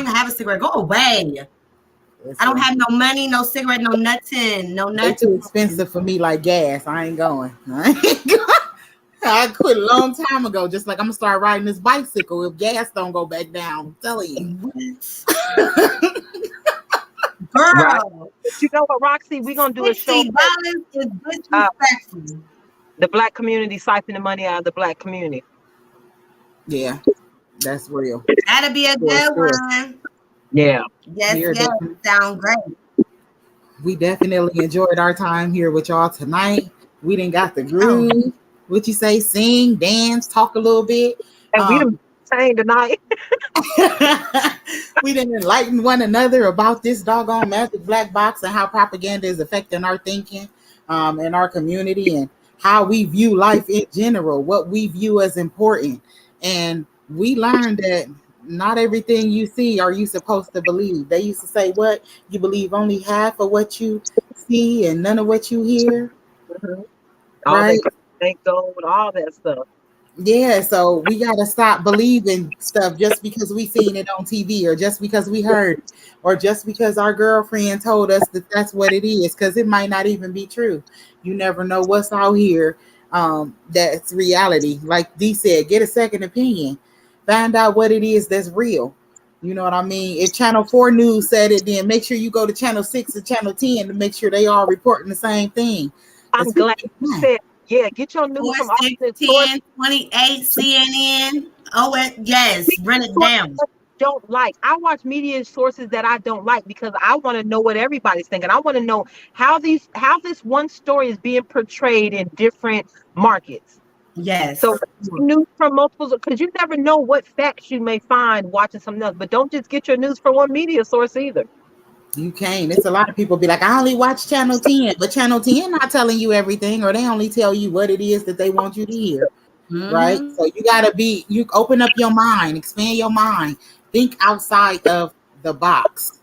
even have a cigarette. Go away. I don't have no money, no cigarette, no nothing, no nothing. It's too expensive for me, like gas. I ain't going. I quit a long time ago. Just like I'm gonna start riding this bicycle if gas don't go back down. I'm telling you. Girl, right. You know what, Roxy? We're gonna do a show. Violence is disrespectful. The black community siphoning money out of the black community. Yeah, that's real. That'll be a good one. Yeah. Yes. Sound great. We definitely enjoyed our time here with y'all tonight. We didn't got the groove. What you say? Sing, dance, talk a little bit. And we done sang tonight. We didn't enlighten one another about this doggone magic black box and how propaganda is affecting our thinking and our community and how we view life in general, what we view as important. And we learned that not everything you see are you supposed to believe. They used to say, what? You believe only half of what you see and none of what you hear? Mm-hmm. Right? Thank God with all that stuff. Yeah, so we got to stop believing stuff just because we seen it on TV or just because we heard or just because our girlfriend told us that that's what it is, because it might not even be true. You never know what's out here that's reality. Like Dee said, get a second opinion. Find out what it is that's real. You know what I mean? If Channel 4 News said it, then make sure you go to Channel 6 and Channel 10 to make sure they all reporting the same thing. I'm glad you said, yeah, get your news 4, from all 6, this 10, 28, CNN. Oh, yes, run it down. Don't like. I watch media sources that I don't like because I want to know what everybody's thinking. I want to know how this one story is being portrayed in different markets. Yes. So news from multiple, because you never know what facts you may find watching something else. But don't just get your news from one media source either. You can't. It's a lot of people be like, I only watch Channel 10, but Channel 10 not telling you everything, or they only tell you what it is that they want you to hear. Mm-hmm. Right? So you open up your mind, expand your mind, think outside of the box.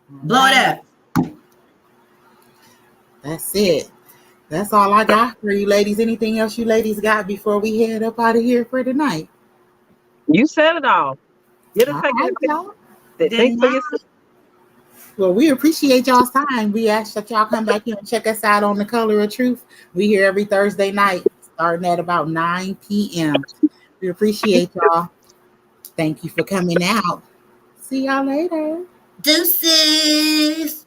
Blow it up. That's it. That's all I got for you ladies. Anything else you ladies got before we head up out of here for tonight? You said it all. Get a second. Well, we appreciate y'all's time. We ask that y'all come back here and check us out on The Color of Truth. We here every Thursday night, starting at about 9 p.m. We appreciate y'all. Thank you for coming out. See y'all later. Deuces.